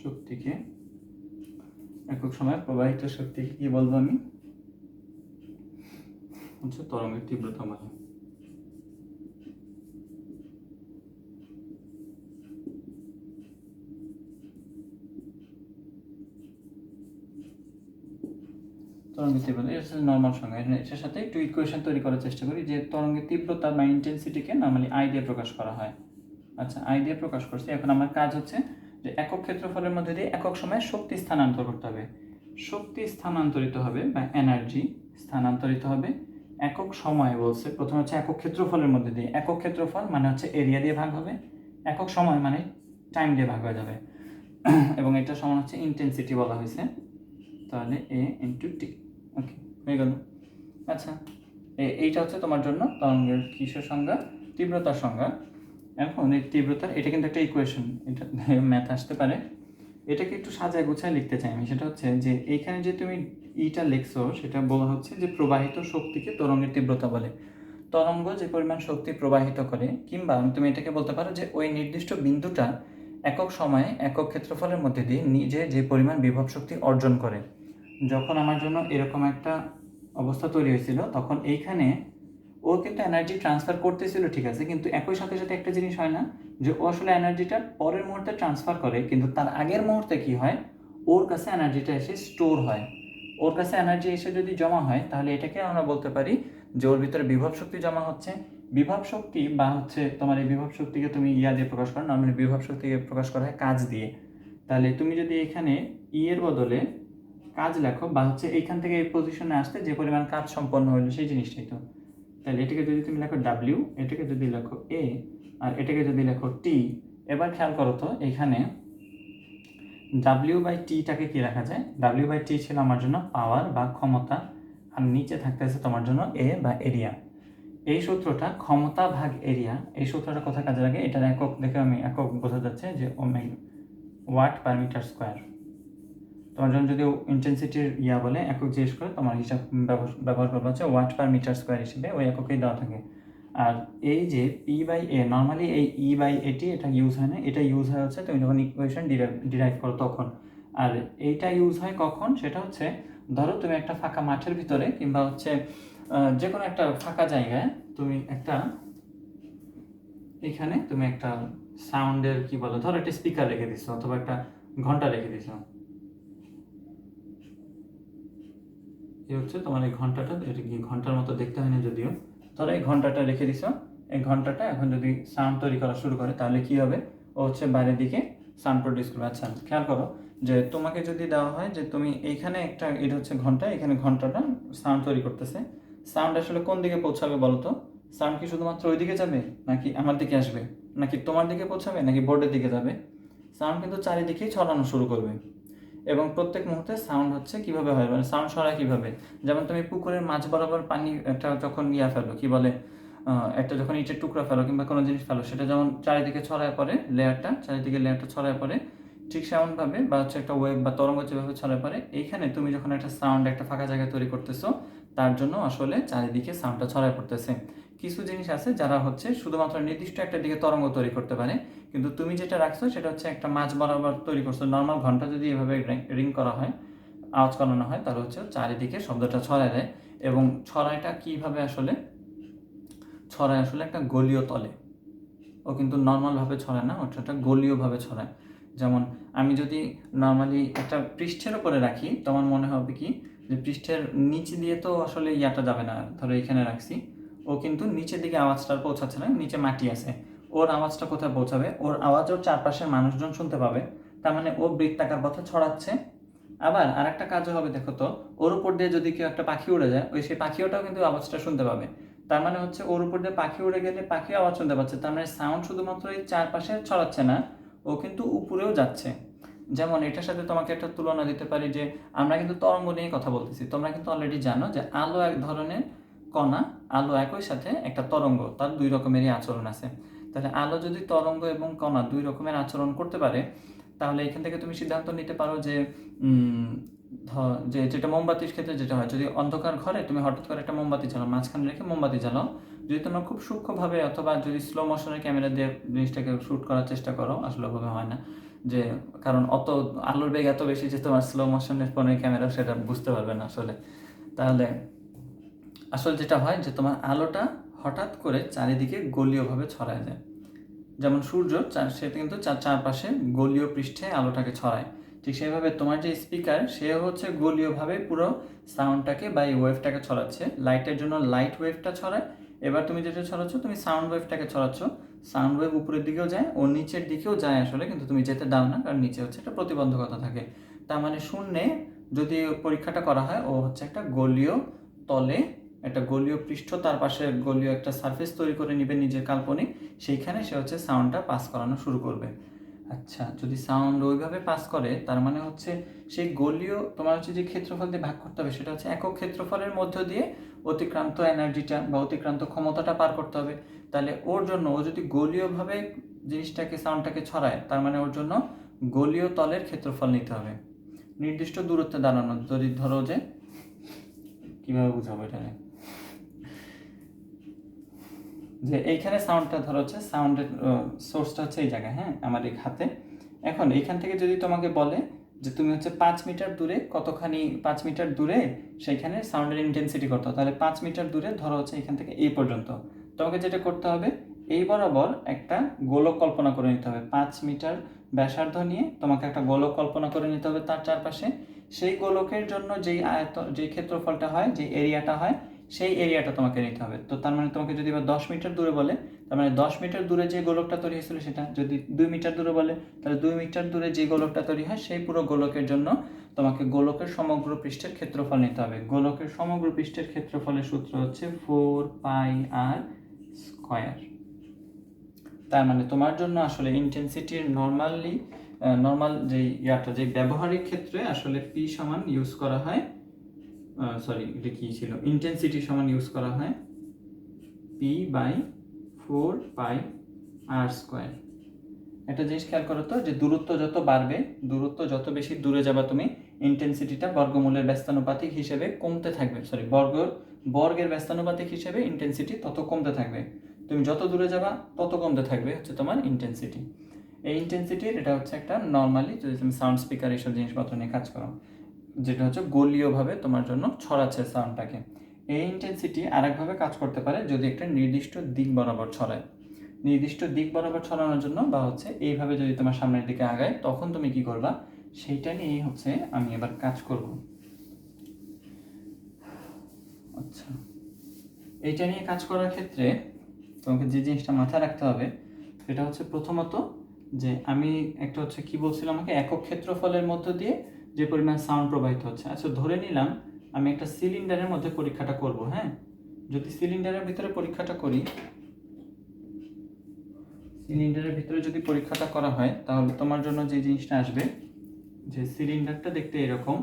A: শক্তিকে একক সময়ে প্রবাহিত শক্তিকে কি বলবো আমি, হচ্ছে তরঙ্গের তীব্রতা বলে। তরঙ্গের তীব্রতা এটা হচ্ছে নর্মাল সংজ্ঞা। এটার সাথে একটু ইকুয়েশন তৈরি করার চেষ্টা করি, যে তরঙ্গের তীব্রতা বা ইন্টেন্সিটিকে নর্মালি আই দিয়ে প্রকাশ করা হয়। আচ্ছা, আই দিয়ে প্রকাশ করছি। এখন আমার কাজ হচ্ছে যে একক ক্ষেত্রফলের মধ্যে দিয়ে একক সময়ে শক্তি স্থানান্তর করতে হবে। শক্তি স্থানান্তরিত হবে বা এনার্জি স্থানান্তরিত হবে একক সময়ে বলছে। প্রথমে হচ্ছে একক ক্ষেত্রফলের মধ্যে দিয়ে, একক ক্ষেত্রফল মানে হচ্ছে এরিয়া দিয়ে ভাগ হবে, একক সময় মানে টাইম দিয়ে ভাগ হয়ে যাবে, এবং এটা সমান হচ্ছে ইন্টেন্সিটি বলা হয়েছে, তাহলে এ ইন্টু টি। ওকে, হয়ে গেল। আচ্ছা, এইটা হচ্ছে তোমার জন্য তরঙ্গের কিসের সংজ্ঞা, তীব্রতার সংজ্ঞা। এখন এই তীব্রতার এটা কিন্তু একটা ইকুয়েশন, এটা ম্যাথ আসতে পারে, এটাকে একটু সাজায় গোছায় লিখতে চাই আমি। সেটা হচ্ছে যে এইখানে যে তুমি ইটা লিখছো সেটা বলা হচ্ছে যে প্রবাহিত শক্তিকে তরঙ্গের তীব্রতা বলে। তরঙ্গ যে পরিমাণ শক্তি প্রবাহিত করে, কিংবা তুমি এটাকে বলতে পারো যে ওই নির্দিষ্ট বিন্দুটা একক সময়ে একক ক্ষেত্রফলের মধ্যে দিয়ে নিজে যে পরিমাণ বিভব শক্তি অর্জন করে। যখন আমার জন্য এরকম একটা অবস্থা তৈরি হয়েছিল তখন এইখানে ও কিন্তু এনার্জি ট্রান্সফার করতেছিল, ঠিক আছে, কিন্তু একই সাথে সাথে একটা জিনিস হয় না যে ও আসলে এনার্জিটা পরের মুহূর্তে ট্রান্সফার করে, কিন্তু তার আগের মুহূর্তে কি হয়, ওর কাছে এনার্জিটা এসে স্টোর হয়। ওর কাছে এনার্জি এসে যদি জমা হয় তাহলে এটাকে আমরা বলতে পারি যে ওর ভিতরে বিভব শক্তি জমা হচ্ছে। বিভব শক্তি বা হচ্ছে তোমার এই বিভব শক্তিকে তুমি ইয়া দিয়ে প্রকাশ করো, নর্মালি বিভব শক্তিকে প্রকাশ করা হয় কাজ দিয়ে। তাহলে তুমি যদি এখানে ই এর বদলে কাজ লেখো, বা হচ্ছে এইখান থেকে এই পজিশনে আসতে যে পরিমাণ কাজ সম্পন্ন হলো সেই জিনিসটাই তো। তাহলে এটাকে যদি তুমি লেখো ডাব্লিউ, এটাকে যদি লেখো এ, আর এটাকে যদি লেখো টি, এবার খেয়াল করো তো এখানে ডাব্লিউ বাই টিটাকে কি রাখা যায়, ডাব্লিউ বাই টি ছিল আমার জন্য পাওয়ার বা ক্ষমতা, আর নিচে থাকতেছে তোমার জন্য এ বা এরিয়া। এই সূত্রটা ক্ষমতা ভাগ এরিয়া, এই সূত্রটা কোথায় কাজে লাগে, এটার একক দেখে আমি একক বোঝা যাচ্ছে যে ওয়াট পার মিটার স্কোয়ার। তোমার জন্য যদি ইন্টেন্সিটির ইয়া বলে একক জিজ্ঞেস করে, তোমার হিসাব ব্যবহার করবো হচ্ছে ওয়াট পার মিটার স্কোয়ার হিসেবে, ওই এককেই দেওয়া থাকে। আর এই যে পি বাই এ, নর্মালি এই ই বাই এটি এটা ইউজ হয় না, এটা ইউজ হয় হচ্ছে তুমি যখন ইকুয়েশন ডিরাইভ করো তখন। আর এইটা ইউজ হয় কখন, সেটা হচ্ছে ধরো তুমি একটা ফাঁকা মাঠের ভিতরে কিংবা হচ্ছে যে কোনো একটা ফাঁকা জায়গায় তুমি একটা এখানে তুমি একটা সাউন্ডের কি বলো, ধরো একটা স্পিকার রেখে দিছো অথবা একটা ঘন্টা রেখে দিছো। এই হচ্ছে তোমার এই ঘন্টাটা, এটা কি ঘন্টার মতো দেখতে হয় না যদিও। ধরো এই ঘন্টাটা রেখে দিছো, এই ঘন্টাটা এখন যদি সাউন্ড তৈরি করা শুরু করে তাহলে কি হবে, ও হচ্ছে বাইরের দিকে সাউন্ড প্রডিউস করবে। আচ্ছা খেয়াল করো যে তোমাকে যদি দেওয়া হয় যে তুমি এইখানে একটা, এটা হচ্ছে ঘন্টা, এখানে ঘন্টাটা সাউন্ড তৈরি করতেছে, সাউন্ড আসলে কোন দিকে পৌঁছাবে বলো তো? সাউন্ড কি শুধুমাত্র ওই দিকে যাবে, নাকি আমার দিকে আসবে, নাকি তোমার দিকে পৌঁছাবে, নাকি বোর্ডের দিকে যাবে? সাউন্ড কিন্তু চারিদিকেই ছড়ানো শুরু করবে। এবং প্রত্যেক মুহূর্তে সাউন্ড হচ্ছে কিভাবে হয়, মানে সাউন্ড ছড়ায় কিভাবে, যেমন তুমি পুকুরের মাঝ বরাবর পানি একটা যখন ফেলো, কি বলে, একটা যখন ইটের টুকরা ফেলো কিংবা কোনো জিনিস ফেলো, সেটা যেমন চারিদিকে ছড়ায় পড়ে, চারিদিকে লেয়ারটা ছড়ায় পড়ে, ঠিক সেমনভাবে বা হচ্ছে একটা ওয়েভ বা তরঙ্গ যেভাবে ছড়ায় পড়ে, এইখানে তুমি যখন একটা সাউন্ড একটা ফাঁকা জায়গায় তৈরি করতেছো, তার জন্য আসলে চারিদিকে সাউন্ডটা ছড়ায় পড়তেছে। কিছু জিনিস আছে যারা হচ্ছে শুধুমাত্র নির্দিষ্ট একটা দিকে তরঙ্গ তৈরি করতে পারে, কিন্তু তুমি যেটা রাখছো সেটা হচ্ছে একটা মাঝ বরাবর তৈরি করছো। নর্মাল ঘন্টা যদি এভাবে রিং করা হয়, আওয়াজ করানো হয়, তাহলে হচ্ছে চারিদিকে শব্দটা ছড়ায় দেয়। এবং ছড়াইটা কিভাবে আসলে ছড়ায়, আসলে একটা গলীয় তলে, ও কিন্তু নর্মালভাবে ছড়ায় না, ওটা একটা গলীয়ভাবে ছড়ায়। যেমন আমি যদি নর্মালি একটা পৃষ্ঠের উপরে রাখি, তোমার মনে হবে কি যে পৃষ্ঠের নিচে দিয়ে তো আসলে ইয়াটা যাবে না, ধরো এখানে রাখছি, ও কিন্তু নিচের দিকে আওয়াজটা পৌঁছাচ্ছে না, নিচে মাটি আছে, ওর আওয়াজটা কোথায় পৌঁছাবে, ওর আওয়াজ ওর চারপাশের মানুষজন শুনতে পাবে, তার মানে ও বৃত্তাকার পথে ছড়াচ্ছে। আবার আর একটা কাজও হবে, দেখো তো, ওর উপর দিয়ে যদি কেউ একটা পাখি উড়ে যায়, ওই সেই পাখিওটাও কিন্তু আওয়াজটা শুনতে পাবে। তার মানে হচ্ছে ওর উপর দিয়ে পাখি উড়ে গেলে পাখি আওয়াজ শুনতে পাচ্ছে, তার মানে সাউন্ড শুধুমাত্র এই চারপাশে ছড়াচ্ছে না, ও কিন্তু উপরেও যাচ্ছে। যেমন এটার সাথে তোমাকে একটা তুলনা দিতে পারি যে আমরা কিন্তু তরঙ্গ নিয়ে কথা বলতেছি, তোমরা কিন্তু অলরেডি জানো যে আলো এক ধরনের কণা, আলো একই সাথে একটা তরঙ্গ, তার দুই রকমেরই আচরণ আছে। তাহলে আলো যদি তরঙ্গ এবং কণা দুই রকমের আচরণ করতে পারে, তাহলে এখান থেকে তুমি সিদ্ধান্ত নিতে পারো যে যে যেটা মোমবাতির ক্ষেত্রে যেটা হয়, যদি অন্ধকার ঘরে তুমি হঠাৎ করে একটা মোমবাতি জ্বালাও, মাঝখানে রেখে মোমবাতি জ্বালাও, যদি তোমরা খুব সূক্ষ্মভাবে অথবা যদি স্লো মোশনের ক্যামেরা দিয়ে জিনিসটাকে শ্যুট করার চেষ্টা করো, আসলে ওভাবে হয় না, যে কারণ অত আলোর বেগ এত বেশি যে তোমার স্লো মোশনের ফোনের ক্যামেরা সেটা বুঝতে পারবে না আসলে। তাহলে আসলে যেটা হয় যে তোমার আলোটা হঠাৎ করে চারিদিকে গলীয়ভাবে ছড়ায় যায়, যেমন সূর্য সেটা কিন্তু চারপাশে গলীয় পৃষ্ঠে আলোটাকে ছড়ায়, ঠিক সেইভাবে তোমার যে স্পিকার সে হচ্ছে গলীয়ভাবে পুরো সাউন্ডটাকে বা এই ওয়েভটাকে ছড়াচ্ছে। লাইটের জন্য লাইট ওয়েভটা ছড়ায়, এবার তুমি যেটা ছড়াচ্ছ তুমি সাউন্ড ওয়েভটাকে ছড়াচ্ছ, সাউন্ড ওয়েভ উপরের দিকেও যায় ও নিচের দিকেও যায় আসলে, কিন্তু তুমি যেতে দাও না, কারণ নিচে হচ্ছে একটা প্রতিবন্ধকতা থাকে। তার মানে শূন্যে যদি পরীক্ষাটা করা হয়, ও হচ্ছে একটা গলীয় তলে একটা গলীয় পৃষ্ঠ, তার পাশে গলীয় একটা সারফেস তৈরি করে নিবে নিজের কাল্পনিক, সেইখানে সে হচ্ছে সাউন্ডটা পাস করানো শুরু করবে। আচ্ছা, যদি সাউন্ড ওইভাবে পাস করে, তার মানে হচ্ছে সেই গলীয় তোমার হচ্ছে যে ক্ষেত্রফল দিয়ে ভাগ করতে হবে, সেটা হচ্ছে একক ক্ষেত্রফলের মধ্য দিয়ে অতিক্রান্ত এনার্জিটা বা অতিক্রান্ত ক্ষমতাটা পার করতে হবে। তাহলে ওর জন্য ও যদি গলীয়ভাবে জিনিসটাকে সাউন্ডটাকে ছড়ায়, তার মানে ওর জন্য গলীয় তলের ক্ষেত্রফল নিতে হবে, নির্দিষ্ট দূরত্বে দাঁড়ানো। যদি ধরো যে কীভাবে বুঝাবো এটা, যে এইখানে সাউন্ডটা ধরো হচ্ছে সাউন্ডের সোর্সটা হচ্ছে এই জায়গায়, হ্যাঁ, আমার এই হাতে। এখন এইখান থেকে যদি তোমাকে বলে যে তুমি হচ্ছে 5 মিটার দূরে কতখানি, 5 মিটার দূরে সেইখানে সাউন্ডের ইন্টেন্সিটি কত, তাহলে 5 মিটার দূরে ধরো হচ্ছে এখান থেকে এই পর্যন্ত, তোমাকে যেটা করতে হবে এই বরাবর একটা গোলক কল্পনা করে নিতে হবে। 5 মিটার ব্যাসার্ধ নিয়ে তোমাকে একটা গোলক কল্পনা করে নিতে হবে তার চারপাশে। সেই গোলকের জন্য যেই ক্ষেত্রফলটা হয়, যে এরিয়াটা হয়, সেই এরিয়াটা তোমাকে নিতে হবে। তো তার মানে তোমাকে যদি এবার 10 মিটার দূরে বলে, তার মানে 10 মিটার দূরে যে গোলকটা তৈরি হয়েছিল সেটা, যদি 2 মিটার দূরে বলে তাহলে 2 মিটার দূরে যে গোলকটা তৈরি হয় সেই পুরো গোলকের জন্য তোমাকে গোলকের সমগ্র পৃষ্ঠের ক্ষেত্রফল নিতে হবে। গোলকের সমগ্র পৃষ্ঠের ক্ষেত্রফলের সূত্র হচ্ছে 4πr²। তার মানে তোমার জন্য আসলে ইন্টেন্সিটির নর্মাল যে ব্যবহারিক ক্ষেত্রে আসলে পি সমান ইউজ করা হয়, সরি এটা কি ছিল, ইন্টেন্সিটি সমান ইউজ করা হয় P/4πr²। একটা জিনিস খেয়াল করো তো, যে দূরত্ব যত বাড়বে, দূরত্ব যত বেশি দূরে যাবা তুমি, ইন্টেন্সিটিটা বর্গমূলের ব্যস্তানুপাতিক হিসেবে কমতে থাকবে, বর্গের ব্যস্তানুপাতিক হিসেবে ইন্টেন্সিটি তত কমতে থাকবে। তুমি যত দূরে যাবা তত কমতে থাকবে হচ্ছে তোমার ইন্টেন্সিটি। এই ইন্টেন্সিটির এটা হচ্ছে একটা নর্মালি যদি তুমি সাউন্ড স্পিকার এইসব জিনিসপত্র নিয়ে কাজ করো। যেটা হচ্ছে গোলীয়ভাবে তোমার জন্য ছড়াচ্ছে সাউন্ডটাকে। এই ইন্টেন্সিটি আরেকভাবে কাজ করতে পারে যদি একটা নির্দিষ্ট দিক বরাবর ছড়ায়। নির্দিষ্ট দিক বরাবর ছড়ানোর জন্য বা হচ্ছে এইভাবে যদি তোমার সামনের দিকে আগায়, তখন তুমি কি করবা সেইটা নিয়েই হচ্ছে আমি এবার কাজ করব। আচ্ছা, এইটা নিয়ে কাজ করার ক্ষেত্রে তোমাকে যে জিনিসটা মাথায় রাখতে হবে সেটা হচ্ছে প্রথমত যে আমি একটা হচ্ছে কি বলছিলাম, আমাকে একক ক্ষেত্রফলের মধ্য দিয়ে যে পরিমাণ সাউন্ড প্রবাহিত হচ্ছে। আচ্ছা, ধরে নিলাম আমি একটা সিলিন্ডারের মধ্যে পরীক্ষাটা করব। হ্যাঁ, যদি সিলিন্ডারের ভিতরে পরীক্ষাটা করি, সিলিন্ডারের ভিতরে যদি পরীক্ষাটা করা হয়, তাহলে তোমার জন্য যে জিনিসটা আসবে যে সিলিন্ডারটা দেখতে এরকম,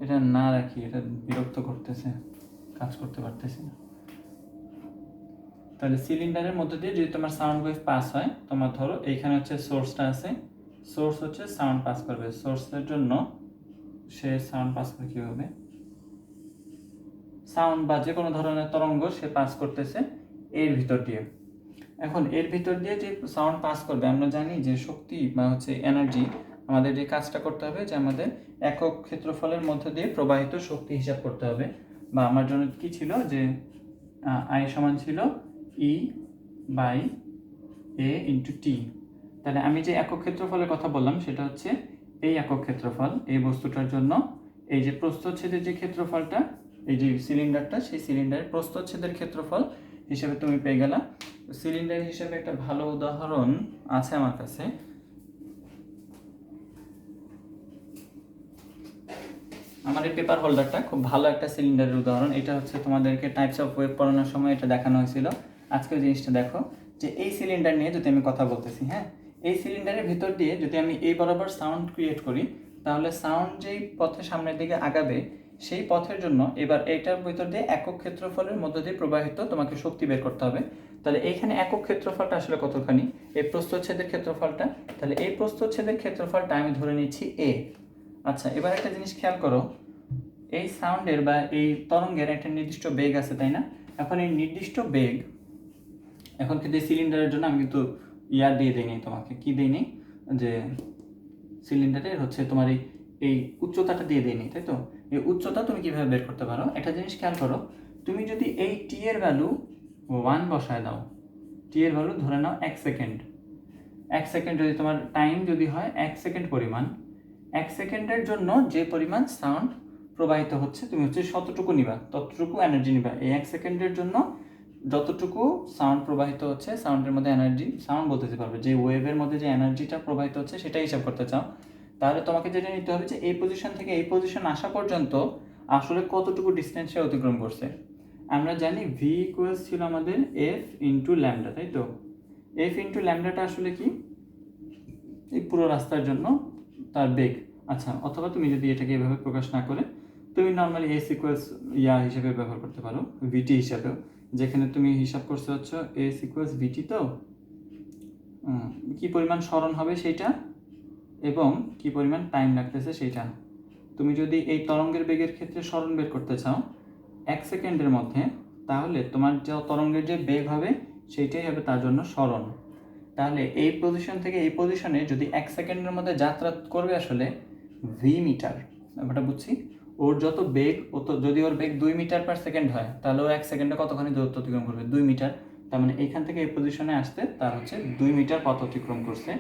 A: এটা না রাখি, এটা বিরক্ত করতেছে, কাজ করতে পারতেছি না। তাহলে সিলিন্ডারের মধ্যে দিয়ে যদি তোমার সাউন্ড ওয়েভ পাস হয়, তোমার ধরো এইখানে হচ্ছে সোর্সটা আছে, সোর্স হচ্ছে সাউন্ড পাস করবে, সোর্সের জন্য সে সাউন্ড পাস করে কীভাবে, সাউন্ড বা যে কোনো ধরনের তরঙ্গ সে পাস করতেছে এর ভিতর দিয়ে। এখন এর ভিতর দিয়ে যে সাউন্ড পাস করবে, আমরা জানি যে শক্তি বা হচ্ছে এনার্জি, আমাদের যে কাজটা করতে হবে যে আমাদের একক ক্ষেত্রফলের মধ্যে দিয়ে প্রবাহিত শক্তি হিসাব করতে হবে। বা আমার জন্য কি ছিল যে আই সমান ছিল E/A/T। তাহলে আমি যে একক ক্ষেত্রফলের কথা বললাম সেটা হচ্ছে এই একক ক্ষেত্রফল, এই বস্তুটার জন্য এই যে প্রস্থচ্ছেদের যে ক্ষেত্রফলটা, এই যে সিলিন্ডারটা, সেই সিলিন্ডারের প্রস্থচ্ছেদের ক্ষেত্রফল হিসেবে তুমি পেয়ে গেলা। সিলিন্ডার হিসেবে একটা ভালো উদাহরণ আছে আমার কাছে। আমার এই পেপার হোল্ডারটা খুব ভালো একটা সিলিন্ডারের উদাহরণ। এটা হচ্ছে তোমাদেরকে টাইপস অফ ওয়েভ পড়ানোর সময় এটা দেখানো হয়েছিল। আজকের জিনিসটা দেখো যে এই সিলিন্ডার নিয়ে যদি আমি কথা বলতেছি, হ্যাঁ, এই সিলিন্ডারের ভিতর দিয়ে যদি আমি এই বরাবর সাউন্ড ক্রিয়েট করি, তাহলে সাউন্ড যেই পথে সামনের দিকে আগাবে সেই পথের জন্য এবার এইটার ভিতর দিয়ে একক ক্ষেত্রফলের মধ্য দিয়ে প্রবাহিত তোমাকে শক্তি বের করতে হবে। তাহলে এইখানে একক ক্ষেত্রফলটা আসলে কতখানি, এই প্রস্থচ্ছেদের ক্ষেত্রফলটা, তাহলে এই প্রস্থচ্ছেদের ক্ষেত্রফলটা আমি ধরে নিচ্ছি এ। আচ্ছা, এবার একটা জিনিস খেয়াল করো, এই সাউন্ডের বা এই তরঙ্গের একটা নির্দিষ্ট বেগ আছে, তাই না? এখন এই নির্দিষ্ট বেগ, এখন কিন্তু এই সিলিন্ডারের জন্য আমি কিন্তু দিয়ে দিইনি তোমাকে, কি দিইনি, যে সিলিন্ডারের হচ্ছে তোমার এই উচ্চতাটা দিয়ে দিইনি, তাই তো? এই উচ্চতা তুমি কিভাবে বের করতে পারো, একটা জিনিস খেয়াল করো, তুমি যদি এই টি এর ভ্যালু 1 বসায় দাও, টি এর ভ্যালু ধরে নাও 1 সেকেন্ড, 1 সেকেন্ড যদি তোমার টাইম যদি হয় 1 সেকেন্ড পরিমাণ, 1 সেকেন্ডের জন্য যে পরিমাণ সাউন্ড প্রবাহিত হচ্ছে তুমি হচ্ছে শতটুকু নিবা, ততটুকু এনার্জি নিবা। এই 1 সেকেন্ডের জন্য যতটুকু সাউন্ড প্রবাহিত হচ্ছে, সাউন্ডের মধ্যে এনার্জি, সাউন্ড বলতে পারবে যে ওয়েভের মধ্যে যে এনার্জিটা প্রবাহিত হচ্ছে সেটাই হিসাব করতে চাও, তাহলে তোমাকে যেটা নিতে হবে যে এই পজিশন থেকে এই পজিশন আসা পর্যন্ত আসলে কতটুকু ডিস্টেন্স সে অতিক্রম করছে। আমরা জানি ভি ইকুয়ালস ছিল আমাদের এফ ইন্টু ল্যামডা, তাই তো? এফ ইন্টু ল্যামডাটা আসলে কি, এই পুরো রাস্তার জন্য তার বেগ। আচ্ছা, অথবা তুমি যদি এটাকে এভাবে প্রকাশ না করে তুমি নর্মালি এস ইকুয়ালস হিসেবে ব্যবহার করতে পারো, ভিটি হিসাবেও, যেখানে তুমি হিসাব করতে হচ্ছে এস ইকুয়ালস ভিটি, তো কি পরিমাণ স্মরণ হবে সেইটা এবং কি পরিমাণ টাইম লাগতেছে সেইটা। তুমি যদি এই তরঙ্গের বেগের ক্ষেত্রে স্মরণ বের করতে চাও 1 সেকেন্ডের মধ্যে, তাহলে তোমার যে তরঙ্গের যে বেগ হবে সেইটাই হবে তার জন্য স্মরণ। তাহলে এই পজিশন থেকে এই পজিশনে যদি 1 সেকেন্ডের মধ্যে যাত্রা করবে আসলে ভি মিটার, ব্যাপারটা বুঝছি, ওর যত বেগ, ও তো যদি ওর বেগ 2 মিটার পার সেকেন্ড হয়, তাহলে ও 1 সেকেন্ডে কতখানি দূরত্ব অতিক্রম করবে, 2 মিটার। তার মানে এইখান থেকে এই পজিশনে আসতে তার হচ্ছে 2 মিটার পথ অতিক্রম করছে,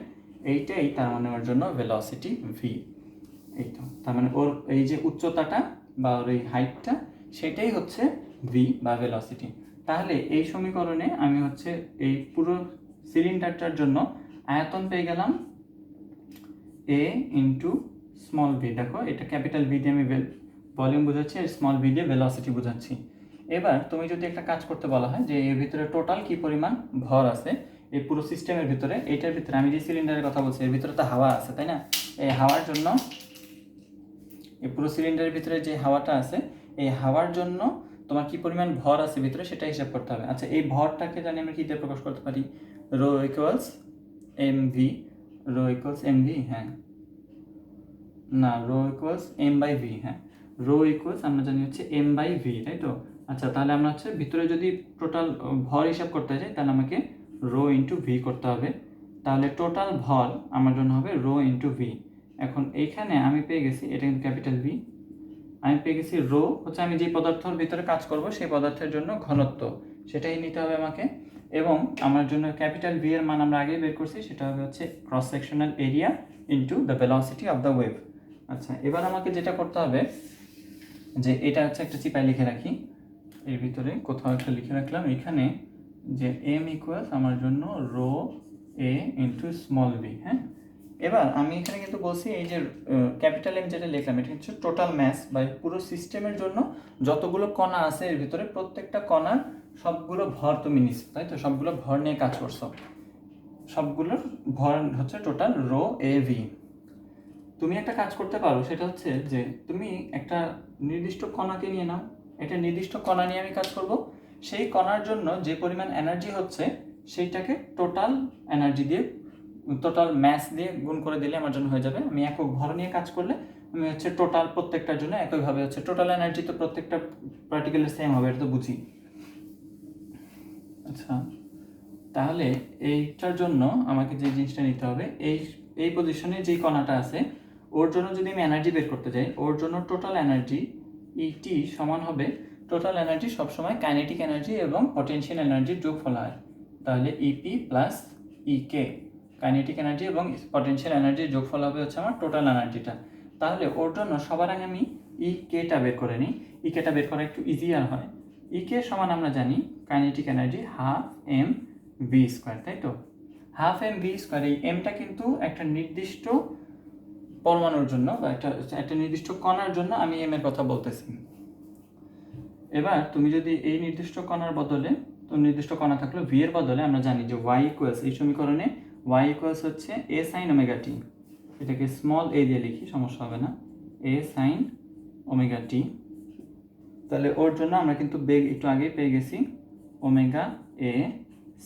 A: এইটাই তার মানে ওর জন্য ভেলোসিটি ভি। এই তো, তার মানে ওর এই যে উচ্চতাটা বা ওর এই হাইটটা সেটাই হচ্ছে ভি বা ভেলোসিটি। তাহলে এই সমীকরণে আমি হচ্ছে এই পুরো সিলিন্ডারটার জন্য আয়তন পেয়ে গেলাম এ ইন্টু স্মল ভি। দেখো, এটা ক্যাপিটাল ভি দিয়ে আমি ভলিউম বোঝাচ্ছি আর স্মল ভি দিয়ে ভেলোসিটি বোঝাচ্ছি। এবার তুমি যদি একটা কাজ করতে বলা হয় যে এর ভিতরে টোটাল কি পরিমাণ ভর আছে এই পুরো সিস্টেমের ভিতরে, এইটার ভিতরে আমি যে সিলিন্ডারের কথা বলছি এর ভিতরে তো হাওয়া আছে, তাই না? এই হাওয়ার জন্য, এই পুরো সিলিন্ডারের ভিতরে যে হাওয়াটা আছে, এই হাওয়ার জন্য তোমার কি পরিমাণ ভর আছে ভিতরে সেটা হিসাব করতে হবে। আচ্ছা, এই ভরটাকে জানি আমরা কি দিয়ে প্রকাশ করতে পারি, rho equals m v, rho equals m v, হ্যাঁ, না, rho equals m by v, হ্যাঁ, রো ইকুয়ালস আমরা জানি হচ্ছে এম বাই ভি, তাই তো? আচ্ছা, তাহলে আমরা হচ্ছে ভিতরে যদি টোটাল ভর হিসাব করতে চাই তাহলে আমাকে রো ইন্টু ভি করতে হবে। তাহলে টোটাল ভর আমার জন্য হবে রো ইন্টু ভি। এখন এইখানে আমি পেয়ে গেছি, এটা কিন্তু ক্যাপিটাল ভি, আমি পেয়ে গেছি রো হচ্ছে আমি যে পদার্থের ভিতরে কাজ করব সেই পদার্থের জন্য ঘনত্ব, সেটাই নিতে হবে আমাকে। এবং আমার জন্য ক্যাপিটাল ভি এর মান আমরা আগেই বের করছি, সেটা হবে হচ্ছে cross sectional area into the velocity of the wave. আচ্ছা, এবার আমাকে যেটা করতে হবে যে এটা হচ্ছে একটা চিপায় লিখে রাখি, এর ভিতরে কোথাও একটা লিখে রাখলাম এখানে, যে এম ইকুয়ালস আমার জন্য রো এ ইন্টু স্মল বি। হ্যাঁ, এবার আমি এখানে কিন্তু বলছি এই যে ক্যাপিটাল এম যেটা লিখলাম এটা হচ্ছে টোটাল ম্যাস বা পুরো সিস্টেমের জন্য যতগুলো কণা আছে এর ভিতরে প্রত্যেকটা কণার সবগুলো ভর তুমি নিচ্ছ, তাই তো? সবগুলো ভর নিয়ে কাজ করছো, সবগুলোর ভর হচ্ছে টোটাল রো এ ভি। তুমি একটা কাজ করতে পারো, সেটা হচ্ছে যে তুমি একটা নির্দিষ্ট কণাকে নিয়ে নাও, একটা নির্দিষ্ট কণা নিয়ে আমি কাজ করব, সেই কণার জন্য যে পরিমাণ এনার্জি হচ্ছে সেইটাকে টোটাল এনার্জি দিয়ে, টোটাল ম্যাস দিয়ে গুণ করে দিলে আমার জন্য হয়ে যাবে। আমি একক ভর নিয়ে কাজ করলে আমি হচ্ছে টোটাল প্রত্যেকটার জন্য একইভাবে হচ্ছে টোটাল এনার্জি তো প্রত্যেকটা পার্টিকুলার সেম হবে, এটা তো বুঝি। আচ্ছা, তাহলে এইটার জন্য আমাকে যে জিনিসটা নিতে হবে, এই পজিশনে যেই কণাটা আছে ওর জন্য যদি আমি এনার্জি বের করতে যাই, ওর জন্য টোটাল এনার্জি ইটি সমান হবে, টোটাল এনার্জি সবসময় কাইনেটিক এনার্জি এবং পটেনশিয়াল এনার্জির যোগফল হয়। তাহলে ইপি প্লাস ইকে, কাইনেটিক এনার্জি এবং পটেনশিয়াল এনার্জির যোগফল হবে হচ্ছে আমার টোটাল এনার্জিটা। তাহলে ওর জন্য সবার আগে আমি ইকেটা বের করে নিই, ইকেটা বের করা একটু ইজিয়ার হয়। ইকে সমান আমরা জানি kinetic energy half m v square, তাই তো? হাফ এম ভি স্কোয়ার, এই এমটা কিন্তু একটা নির্দিষ্ট পরমাণুর জন্য বা একটা নির্দিষ্ট কণার জন্য আমি এম এর কথা বলতেছি। এবার তুমি যদি এই নির্দিষ্ট কণার বদলে, তো নির্দিষ্ট কণা থাকলো ভি এর বদলে আমরা জানি যে ওয়াই ইকুয়ালস, এই সমীকরণে ওয়াই ইকুয়ালস হচ্ছে এ সাইন ওমেগা টি, এটাকে স্মল এ দিয়ে লিখি, সমস্যা হবে না, এ সাইন ওমেগা টি। তাহলে ওর জন্য আমরা কিন্তু বেগ একটু আগেই পেয়ে গেছি ওমেগা এ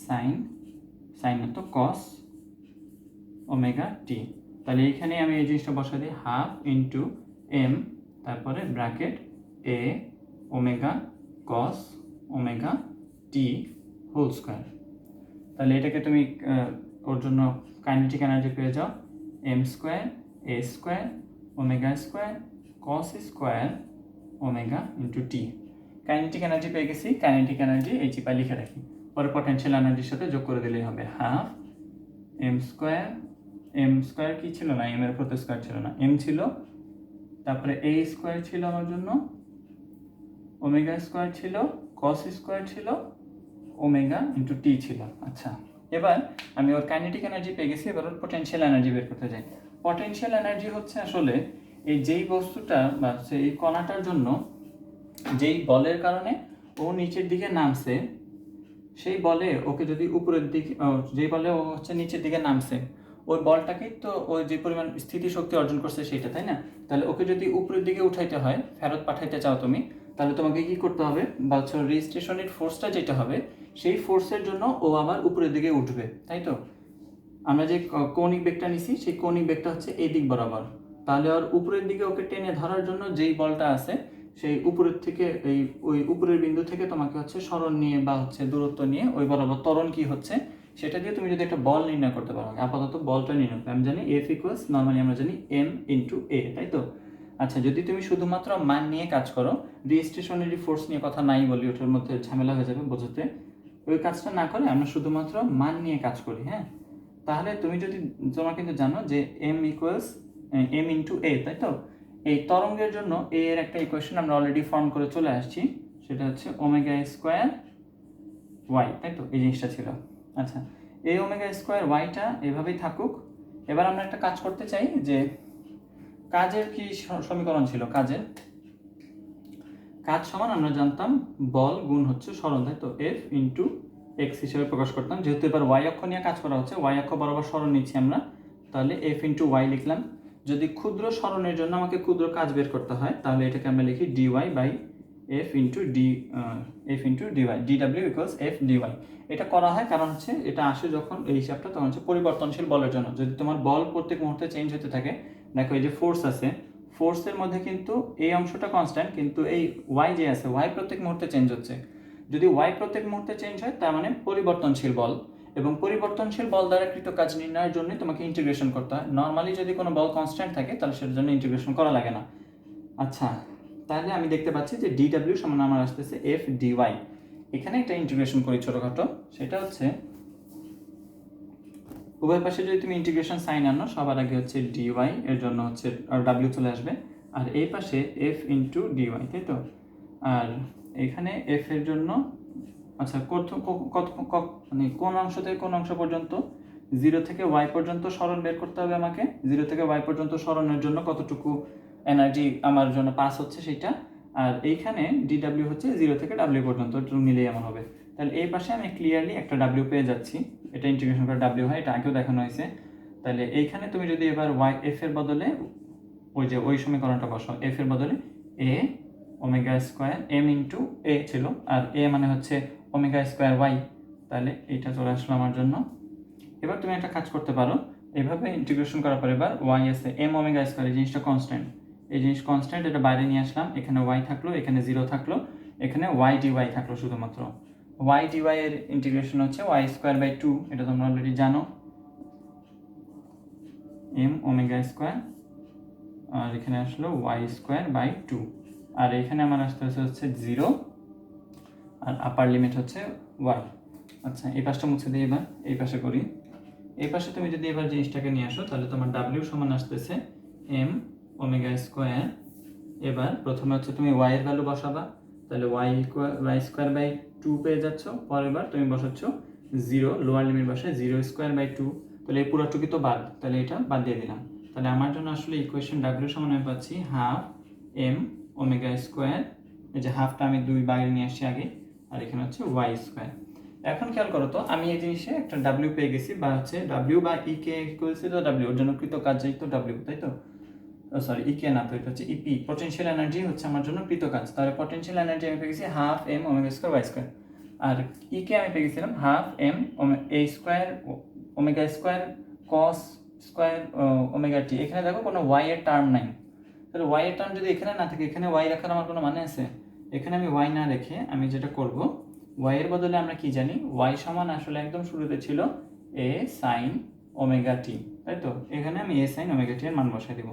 A: সাইন, সাইন তো কস ওমেগা টি। তাহলে এইখানে আমি এই জিনিসটা বসা দিই, হাফ ইন্টু এম, তারপরে bracket A omega cos omega T whole square. তাহলে এটাকে তুমি ওর জন্য কাইনেটিক এনার্জি পেয়ে যাও M square A square omega square cos square omega into T. Kinetic energy পেয়ে গেছি, কাইনেটিক এনার্জি এই চিপায় লিখে রাখি, পরে পটেনশিয়াল এনার্জির সাথে যোগ করে দিলেই হবে half M square, m square কি ছিল না, এম এর প্রতি স্কোয়ার ছিল না, এম ছিল, তারপরে এ স্কোয়ার ছিল আমার জন্য, ওমেগা স্কোয়ার ছিল, কস স্কোয়ার ছিল, ওমেগা ইন্টু টি ছিল। আচ্ছা, এবার আমি ওর কাইনেটিক এনার্জি পেয়ে গেছি, এবার ওর পটেনশিয়াল এনার্জি বের করতে যাই। পটেনশিয়াল এনার্জি হচ্ছে আসলে এই যেই বস্তুটা বা সেই কণাটার জন্য যেই বলের কারণে ও নিচের দিকে নামছে, সেই বলে ওকে যদি উপরের দিকে, যেই বলে ও হচ্ছে নিচের দিকে নামছে, ওই বলটাকেই তো ওই যে পরিমাণ স্থিতিশক্তি অর্জন করছে সেটা, তাই না? তাহলে ওকে যদি উপরের দিকে উঠাইতে হয়, ফেরত পাঠাইতে চাও তুমি, তাহলে তোমাকে কি করতে হবে, বা হচ্ছে রিস্টেশনের ফোর্সটা যেটা হবে সেই ফোর্সের জন্য ও আবার উপরের দিকে উঠবে, তাই তো? আমরা যে কৌণিক বেগটা নিছি সেই কৌণিক বেগটা হচ্ছে এই দিক বরাবর, তাহলে ওর উপরের দিকে ওকে টেনে ধরার জন্য যেই বলটা আছে সেই উপরের থেকে ওই উপরের বিন্দু থেকে তোমাকে হচ্ছে সরণ নিয়ে বা হচ্ছে দূরত্ব নিয়ে ওই বরাবর ত্বরণ কি হচ্ছে সেটা দিয়ে তুমি যদি একটা বল নির্ণয় করতে পারো। আপাতত বলটা নির্ণয় করতে আমি জানি এফ ইকুয়ালস, নর্মালি আমরা জানি এম ইন্টু এ, তাই তো? আচ্ছা, যদি তুমি শুধুমাত্র মান নিয়ে কাজ করো, রিস্টেশনারি ফোর্স নিয়ে কথা নাই বলি, ওটার মধ্যে ঝামেলা হয়ে যাবে বোঝাতে, ওই কাজটা না করে আমরা শুধুমাত্র মান নিয়ে কাজ করি, হ্যাঁ, তাহলে তুমি যদি, তোমরা কিন্তু জানো যে এম ইকুয়ালস এম ইন্টু এ, তাই তো? এই তরঙ্গের জন্য এ এর একটা ইকুয়েশন আমরা অলরেডি ফর্ম করে চলে আসছি, সেটা হচ্ছে ওমেগা স্কোয়ার ওয়াই, তাই তো? এই জিনিসটা ছিল। আচ্ছা, এই ওমেগা স্কোয়ার ওয়াইটা এভাবেই থাকুক। এবার আমরা একটা কাজ করতে চাই যে কাজের কি সমীকরণ ছিল, কাজ সমান আমরা জানতাম বল গুণ হচ্ছে সরণ, তাই তো? এফ ইন্টু এক্স হিসেবে প্রকাশ করতাম, যেহেতু এবার ওয়াই অক্ষ নিয়ে কাজ করা হচ্ছে, ওয়াই অক্ষ বরাবর সরণ নিচ্ছি আমরা, তাহলে এফ ইন্টু ওয়াই লিখলাম। যদি ক্ষুদ্র সরণের জন্য আমাকে ক্ষুদ্র কাজ বের করতে হয়, তাহলে এটাকে আমরা লিখি d y by f into d y, ডিডাব্লিউ ইকুয়ালস এফ ডিওয়াই। এটা করা হয় কারণ হচ্ছে এটা আসে যখন এই হিসাবটা, তখন হচ্ছে পরিবর্তনশীল বলের জন্য। যদি তোমার বল প্রত্যেক মুহূর্তে চেঞ্জ হতে থাকে, দেখো এই যে ফোর্স আছে, ফোর্সের মধ্যে কিন্তু এই অংশটা কনস্ট্যান্ট, কিন্তু এই ওয়াই যে আছে, ওয়াই প্রত্যেক মুহূর্তে চেঞ্জ হচ্ছে। যদি ওয়াই প্রত্যেক মুহূর্তে চেঞ্জ হয় তার মানে পরিবর্তনশীল বল, এবং পরিবর্তনশীল বল দ্বারা কৃত কাজ নির্ণয়ের জন্য তোমাকে ইন্টিগ্রেশন করতে হয়। নর্মালি যদি কোনো বল কনস্ট্যান্ট থাকে তাহলে সেটার জন্য ইন্টিগ্রেশন করা লাগে না। আচ্ছা, তাহলে আমি দেখতে পাচ্ছি যে ডিডাব্লিউ সমান আমার আসতেছে এফ ডিওয়াই। এখানে একটা ইন্টিগ্রেশন করি ছোটোখাটো, সেটা হচ্ছে উভয় পাশে যদি তুমি ইন্টিগ্রেশন সাইন আনো, সবার আগে হচ্ছে ডিওয়াই, এর জন্য হচ্ছে আর ডাব্লিউ চলে আসবে, আর এই পাশে এফ ইন্টু ডিওয়াই, তাই তো। আর এখানে এফ এর জন্য আচ্ছা মানে কোন অংশ থেকে কোন অংশ পর্যন্ত, 0 থেকে y পর্যন্ত সরণ বের করতে হবে আমাকে। 0 থেকে y পর্যন্ত সরণের জন্য কতটুকু এনার্জি আমার জন্য পাস হচ্ছে সেটা। আর এইখানে ডিডাব্লিউ হচ্ছে 0 থেকে w পর্যন্ত, একটু মিলিয়ে এমন হবে। তাহলে এই পাশে আমি ক্লিয়ারলি একটা w পেয়ে যাচ্ছি, এটা ইন্টিগ্রেশন করে w হয়, এটা আগেও দেখানো হয়েছে। তাহলে এইখানে তুমি যদি এবার y f এর বদলে ওই সমীকরণটা বসাও, f এর বদলে a omega square m into a ছিল, আর a মানে হচ্ছে ওমেগা স্কোয়ার y, তাহলে এইটা চলে আসলো আমার জন্য। এবার তুমি একটা কাজ করতে পারো, এভাবে ইন্টিগ্রেশন করার পর এবার y আছে m ওমেগা স্কোয়ার, এই জিনিসটা কনস্ট্যান্ট, এই জিনিস কনস্ট্যান্ট, এটা বাইরে নিয়ে আসলাম, এখানে y থাকলো, এখানে 0 থাকলো, এখানে y dy থাকলো শুধুমাত্র। y dy এর ইন্টিগ্রেশন হচ্ছে y স্কোয়ার বাই 2, এটা তোমরা অলরেডি জানো, m ওমেগা স্কোয়ার, আর এখানে আসলো y স্কোয়ার বাই 2, আর এখানে আমার আসতে হচ্ছে 0, আর আপার লিমিট হচ্ছে y। আচ্ছা, এই পাশটা মুছে দিই, এবার এই পাশে করি। এই পাশে তুমি যদি এবার জিনিসটাকে নিয়ে আসো, তাহলে তোমার w সমান আসতেছে m ওমেগা স্কোয়ার। এবার প্রথমে হচ্ছে তুমি y এর ভ্যালু বসাবা, তাহলে y স্কোয়ার বাই 2 পেয়ে যাচ্ছ। পরের বার তুমি বসাচ্ছ 0, লোয়ার লিমিট বসায় 0 স্কোয়ার বাই 2, তাহলে এই পুরোটুকু তো বাদ, তাহলে এটা বাদ দিয়ে দিলাম। তাহলে আমার জন্য আসলে ইকুয়েশন w সমান আমি পাচ্ছি হাফ m ওমেগা স্কোয়ার, এই যে হাফটা আমি 2 বাইরে নিয়ে আসছি আগে, আর এখানে হচ্ছে y স্কোয়ার। এখন খেয়াল করো তো, আমি এই জিনিসে একটা w পেয়ে গেছি, বা হচ্ছে w বা e K equals to w, ওর জন্য কৃত কাজ যেহেতু w, তাই তো, সরি ই কে না, তো এটা হচ্ছে ইপি, পটেনশিয়াল এনার্জি হচ্ছে আমার জন্য কৃত কাজ। তাহলে পটেনশিয়াল এনার্জি আমি পেয়ে গেছি half m omega square y square, আর ই কে আমি পেয়ে গেছিলাম half m a square omega square cos square omega T. এখানে দেখো কোনো y এর টার্ম নাই, তাহলে y এর টার্ম যদি এখানে না থাকে, এখানে y রাখার আমার কোনো মানে আছে? এখানে আমি y না রেখে আমি যেটা করব, y এর বদলে আমরা কি জানি, y সমান আসলে একদম শুরুতে ছিল a sin ওমেগা টি, তাই তো। এখানে আমি a sin ওমেগা টি এর মান বসাই দেব,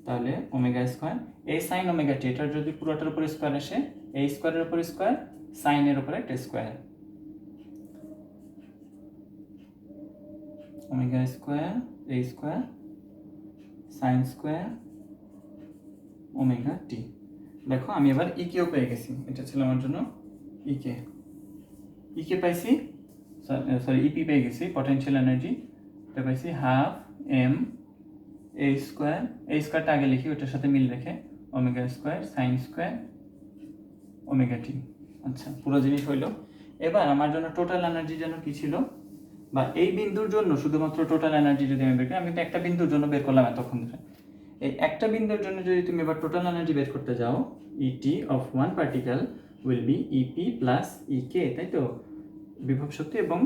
A: তাহলে omega square a sin omega T, এটার যদি পুরোটার উপর স্কোয়ার আসে, a স্কোয়ারের উপর স্কোয়ার, sin এর উপরে একটা square, omega square a square sin square omega T. দেখো আমি এবার ই কেও পেয়ে গেছি, এটা ছিল আমার জন্য ই কে পাইছি, সরি ইপি পেয়ে গেছি, পটেনশিয়াল এনার্জি, এটা পাইছি হাফ m a স্কোয়ারটা আগে লিখি, ওটার সাথে মিল রেখে omega square sine square omega T. আচ্ছা, পুরো জিনিস হইলো। এবার আমার জন্য টোটাল এনার্জি যেন কি ছিল, বা এই বিন্দুর জন্য শুধুমাত্র টোটাল এনার্জি যদি আমি বের করি, আমি তো একটা বিন্দুর জন্য বের করলাম এতক্ষণ ধরে, এই একটা বিন্দুর জন্য যদি তুমি এবার টোটাল এনার্জি বের করতে যাও, E T of one particle will be E P plus E K, তাই তো, বিভব শক্তি এবং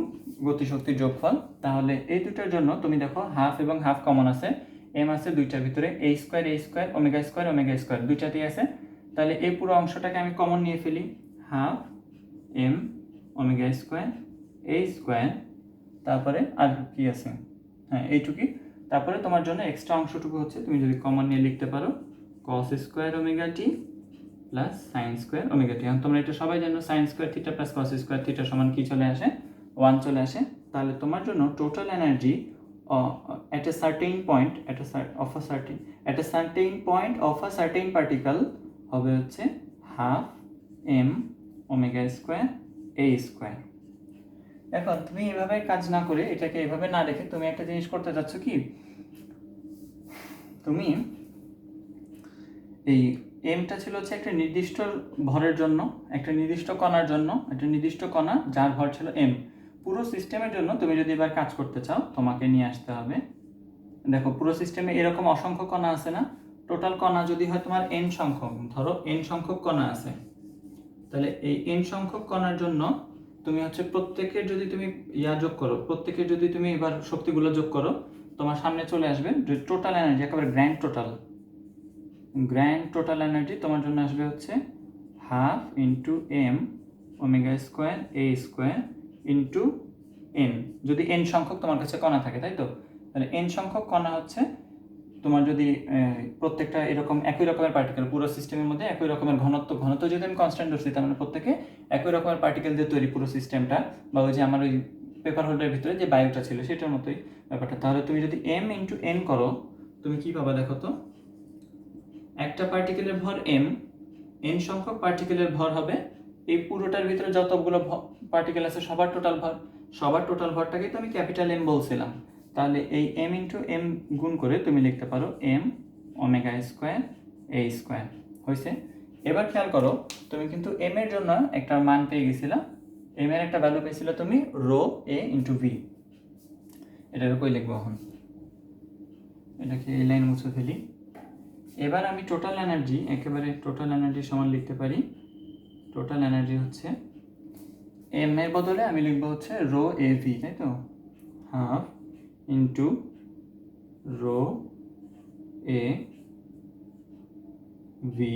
A: গতিশক্তির যোগফল। তাহলে এই দুটার জন্য তুমি দেখো হাফ এবং হাফ কমন আছে, এম আছে দুইটার ভিতরে, a স্কোয়ার ওমেগা স্কোয়ার দুইটাতেই আছে। তাহলে এই পুরো অংশটাকে আমি কমন নিয়ে ফেলি, half m omega square a square, তারপরে আর কি আছে, হ্যাঁ এইটুকুই। তারপরে তোমার জন্য এক্সট্রা অংশটুকু হচ্ছে তুমি যদি কমন নিয়ে লিখতে পারো cos স্কোয়ার ওমেগা টি প্লাস সাইন স্কোয়ার ওমেগা টি। এখন তোমরা এটা সবাই জানো sine square theta plus cos square theta সমান কি চলে আসে, 1 চলে আসে। তাহলে তোমার জন্য total energy at a certain point of a certain particle হবে হচ্ছে half m omega square a square. এখন তুমি এভাবে কাজ না করে, এটাকে এভাবে না রেখে তুমি একটা জিনিস করতে যাচ্ছ কি, তুমি এই এমটা ছিল হচ্ছে একটা নির্দিষ্ট ভরের জন্য, একটা নির্দিষ্ট কণার জন্য, একটা নির্দিষ্ট কণা যার ভর ছিল এম। পুরো সিস্টেমের জন্য তুমি যদি এবার কাজ করতে চাও, তোমাকে নিয়ে আসতে হবে, দেখো পুরো সিস্টেমে এরকম অসংখ্য কণা আছে না, টোটাল কণা যদি হয় তোমার এন সংখ্যক, ধরো এন সংখ্যক কণা আছে, তাহলে এই এন সংখ্যক কণার জন্য তুমি হচ্ছে প্রত্যেকের যদি তুমি যোগ করো, প্রত্যেকের যদি তুমি এবার শক্তিগুলো যোগ করো, তোমার সামনে চলে আসবে যে টোটাল এনার্জি, একেবারে গ্র্যান্ড টোটাল এনার্জি তোমার জন্য আসবে হচ্ছে half into m omega square a square into n, যদি এন সংখ্যক তোমার কাছে কণা থাকে, তাই তো? তাহলে এন সংখ্যক কণা হচ্ছে তোমার যদি প্রত্যেকটা এরকম একই রকমের পার্টিকেল, পুরো সিস্টেমের মধ্যে একই রকমের ঘনত্ব যদি আমি কনস্ট্যান্ট ধরছি, তার মানে প্রত্যেকে একই রকমের পার্টিকেল দিয়ে তৈরি পুরো সিস্টেমটা, বা ওই যে আমার ওই পেপার হোল্ডারের ভিতরে যে বায়ুটা ছিল সেটার মতোই ব্যাপারটা। তাহলে তুমি যদি এম ইন্টু এন করো, তুমি কি পাবা দেখো তো? একটা পার্টিকেলের ভর এম, এন সংখ্যক পার্টিকেলের ভর হবে এই পুরোটার ভিতরে যতগুলো পার্টিকেল আছে সবার টোটাল ভরটাকে তো আমি ক্যাপিটাল এম বলছিলাম। তাহলে এই এম ইন্টু এম গুণ করে তুমি লিখতে পারো M omega square A square. হয়েছে? এবার খেয়াল করো, তুমি কিন্তু এম এর জন্য একটা মান পেয়ে গেছিলা, এম এর একটা ভ্যালু পেয়েছিল তুমি রো এ ইন্টু ভি। এটার কই লিখবো এখন? এটাকে এই লাইন মুছে ফেলি। এবার আমি টোটাল এনার্জি, একেবারে টোটাল এনার্জি সমান লিখতে পারি, টোটাল এনার্জি হচ্ছে এম এর বদলে আমি লিখবো হচ্ছে রো এ ভি, তাই তো? Half into rho A V,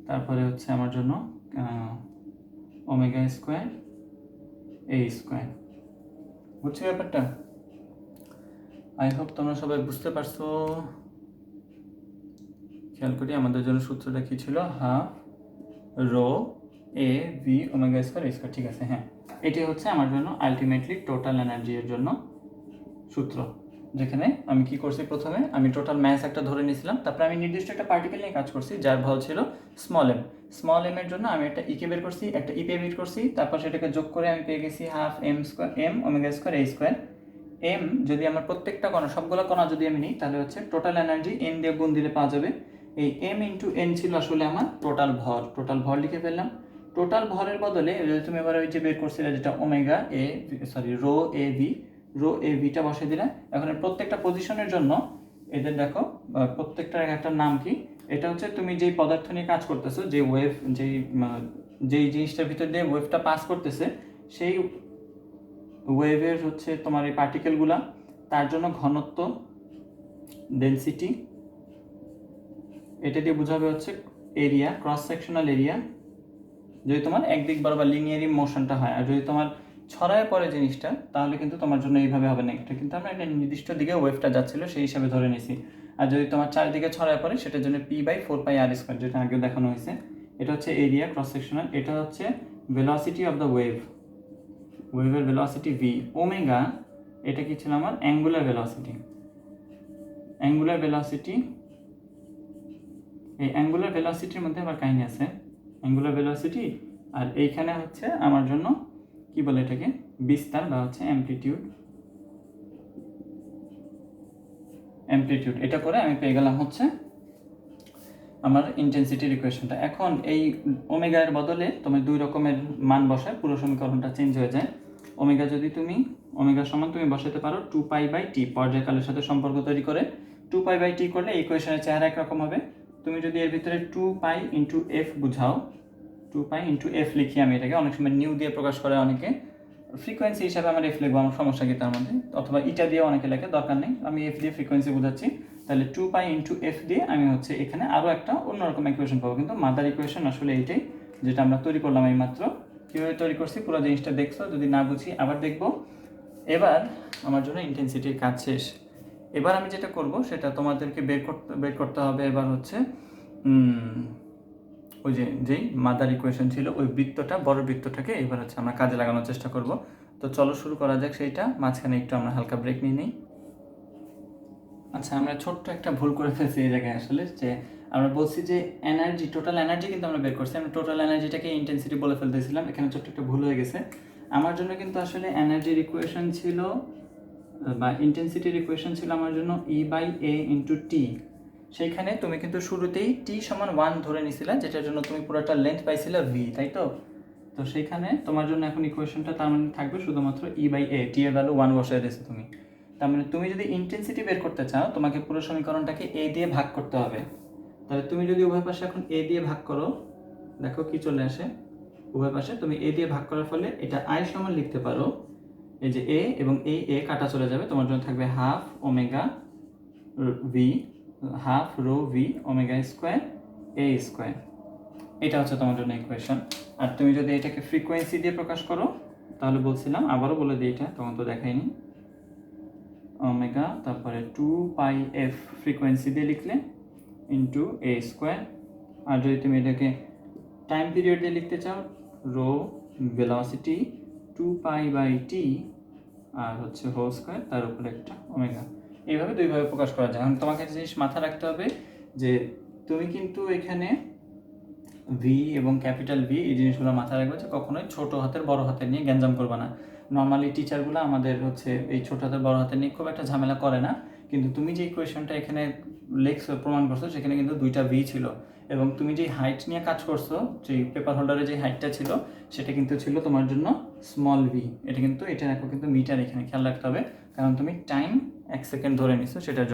A: তারপরে হচ্ছে আমার জন্য ওমেগা স্কোয়ার এ স্কোয়ার। বুঝছো ব্যাপারটা? আই হোপ তোমরা সবাই বুঝতে পারছো। খেয়াল করি আমাদের জন্য সূত্রটা কি ছিল, half rho A V omega square A square. ঠিক আছে, হ্যাঁ, এটি হচ্ছে আমার জন্য আলটিমেটলি টোটাল এনার্জি এর জন্য সূত্র। যেখানে আমি কি করছি, প্রথমে আমি টোটাল ম্যাস একটা ধরে নিয়েছিলাম, তারপরে আমি নির্দিষ্ট একটা পার্টিকেল নিয়ে কাজ করছি যার ভর ছিল স্মল এম এর জন্য আমি একটা ইকে বের করছি, একটা ইপে বের করছি, তারপর সেটাকে যোগ করে আমি পেয়ে গেছি half M square M omega square A square. M যদি আমার প্রত্যেকটা কণা, সবগুলো কণা যদি আমি নিই, তাহলে হচ্ছে টোটাল এনার্জি এন দিয়ে গুণ দিলে পাওয়া যাবে। এই এম ইন্টু এন ছিল আসলে আমার টোটাল ভর লিখে ফেললাম। টোটাল ভরের বদলে যদি তুমি এবার ওই যে বের করছিলে যেটা ওমেগা রো এ ভিটা বসে দিলে, এখন প্রত্যেকটা পজিশনের জন্য এদের দেখো প্রত্যেকটার একটা নাম কি, এটা হচ্ছে তুমি যেই পদার্থ নিয়ে কাজ করতেছো, যে ওয়েভ যেই জিনিসটার ভিতর দিয়ে ওয়েভটা পাস করতেছে, সেই ওয়েভের হচ্ছে তোমার এই পার্টিকেলগুলা, তার জন্য ঘনত্ব ডেনসিটি, এটা দিয়ে বোঝাবে হচ্ছে এরিয়া, ক্রস সেকশনাল এরিয়া, যদি তোমার একদিক বরাবর লিনিয়ারি মোশনটা হয়। আর যদি তোমার ছড়ায় পড়ে জিনিসটা, তাহলে কিন্তু তোমার জন্য এইভাবে হবে না, এটা কিন্তু আমরা একটা নির্দিষ্ট দিকে ওয়েভটা যাচ্ছিল সেই হিসাবে ধরে নিছি। আর যদি তোমার চারিদিকে ছড়ায় পড়ে, সেটার জন্য P/4πr², যেটা আগে দেখানো হয়েছে। এটা হচ্ছে এরিয়া ক্রস সেকশনাল, এটা হচ্ছে ভেলোসিটি অফ দ্য ওয়েভের ভেলোসিটি ভি। ওমেগা এটা কি ছিল আমার অ্যাঙ্গুলার ভেলোসিটি। এই অ্যাঙ্গুলার ভেলোসিটির মধ্যে আবার কাহিনী আছে, অ্যাঙ্গুলার ভেলোসিটি আর এইখানে হচ্ছে আমার জন্য কি বলে এটাকে, বিস্তার বা হচ্ছে অ্যামপ্লিটিউড। এটা করে আমি পেয়ে গেলাম হচ্ছে আমার ইন্টেন্সিটির ইকুয়েশনটা। এখন এই ওমেগার বদলে তুমি দুই রকমের মান বসায় পুরো সমীকরণটা চেঞ্জ হয়ে যায়। ওমেগা সমান তুমি বসাতে পারো 2π/t, পর্যায়কালের সাথে সম্পর্ক তৈরি করে 2π/t করলে ইকুয়েশনের চেহারা একরকম হবে। তুমি যদি এর ভিতরে 2π × f বুঝাও, 2π × f লিখি আমি, এটাকে অনেক সময় নিউ দিয়ে প্রকাশ করে অনেকে, ফ্রিকোয়েন্সি হিসাবে আমার এফ লিখবো, আমার সমস্যা কি তার মধ্যে, অথবা ইটা দিয়ে অনেকে লেখে, দরকার নেই, আমি এফ দিয়ে ফ্রিকোয়েন্সি বোঝাচ্ছি। তাহলে 2π × f দিয়ে আমি হচ্ছে এখানে আরও একটা অন্যরকম ইকুয়েশন পাবো, কিন্তু মাদার ইকুয়েশন আসলে এইটাই যেটা আমরা তৈরি করলাম এই মাত্র। কীভাবে তৈরি করছি পুরো জিনিসটা দেখছো, যদি না বুঝি আবার দেখবো। এবার আমার জন্য ইন্টেন্সিটির কাজ শেষ। এবার আমি যেটা করব সেটা তোমাদেরকে বের করতে হবে। এবার হচ্ছে ওই যেই মাদার ইকুয়েশন ছিল, ওই বৃত্তটা, বড় বৃত্তটাকে এবার হচ্ছে আমরা কাজে লাগানোর চেষ্টা করব। তো চলো শুরু করা যাক সেইটা। মাঝখানে একটু আমরা হালকা ব্রেক নিয়ে নিই। আচ্ছা, আমরা ছোট্ট একটা ভুল করে ফেলছি এই জায়গায় আসলে, যে আমরা বলছি যে এনার্জি, টোটাল এনার্জি কিন্তু আমরা বের করছি, আমরা টোটাল এনার্জিটাকে ইন্টেন্সিটি বলে ফেলতেছিলাম, এখানে ছোট্ট একটা ভুল হয়ে গেছে আমার জন্য। কিন্তু আসলে এনার্জির ইকুয়েশন ছিল বা ইন্টেন্সিটির ইকুয়েশন ছিল আমার জন্য E/A × T। সেইখানে তুমি কিন্তু শুরুতেই T = 1 ধরে নিছিলা, যেটার জন্য তুমি পুরোটা লেন্থ পাইছিলা V, তাই তো? তো সেইখানে তোমার জন্য এখন ইকুয়েশনটা তার মানে থাকবে শুধুমাত্র E/A, T এর ভ্যালু 1 বসায় দিয়েছো তুমি। তার মানে তুমি যদি ইন্টেন্সিটি বের করতে চাও, তোমাকে পুরো সমীকরণটাকে A দিয়ে ভাগ করতে হবে। তাহলে তুমি যদি উভয় পাশে এখন A দিয়ে ভাগ করো, দেখো কি চলে আসে। উভয় পাশে তুমি A দিয়ে ভাগ করার ফলে এটা I সমান লিখতে পারো, এই যে A এবং এই A কাটা চলে যাবে, তোমার জন্য থাকবে half rho V omega square A square. এটা হচ্ছে তোমার জন্য ইকুয়েশন। আর তুমি যদি এটাকে ফ্রিকোয়েন্সি দিয়ে প্রকাশ করো, তাহলে বলছিলাম, আবারও বলে দিই, এটা তখন তো দেখাইনি, ওমেগা তারপরে 2πf ফ্রিকোয়েন্সি দিয়ে লিখলে ইন্টু এ স্কোয়ার। আর যদি তুমি এটাকে টাইম পিরিয়ড দিয়ে লিখতে চাও, রো ভেলোসিটি 2π/t আর হচ্ছে হোল স্কোয়ার, তার উপরে একটা ওমেগা। এইভাবে দুইভাবে প্রকাশ করা যায়। এখন তোমাকে একটা জিনিস মাথায় রাখতে হবে যে তুমি কিন্তু এখানে ভি এবং ক্যাপিটাল ভি এই জিনিসগুলো মাথায় রাখবে যে কখনোই ছোট হাতের বড় হাতের নিয়ে গ্যাঞ্জাম করবে না। নর্মালি টিচারগুলো আমাদের হচ্ছে এই ছোট হাতের বড় হাতের নিয়ে খুব একটা ঝামেলা করে না, কিন্তু তুমি যে ইকুয়েশনটা এখানে লেখছো, প্রমাণ করছো, সেখানে কিন্তু 2টা ভি ছিল, এবং তুমি যে হাইট নিয়ে কাজ করছো, যে পেপার হোল্ডারের যে হাইটটা ছিল সেটা কিন্তু ছিল তোমার জন্য স্মল ভি। এটা কিন্তু এটা রাখো কিন্তু মিটার, এখানে খেয়াল রাখতে হবে, কারণ তুমি টাইম 1 সেকেন্ড ধরে নিছো সেটার জন্য।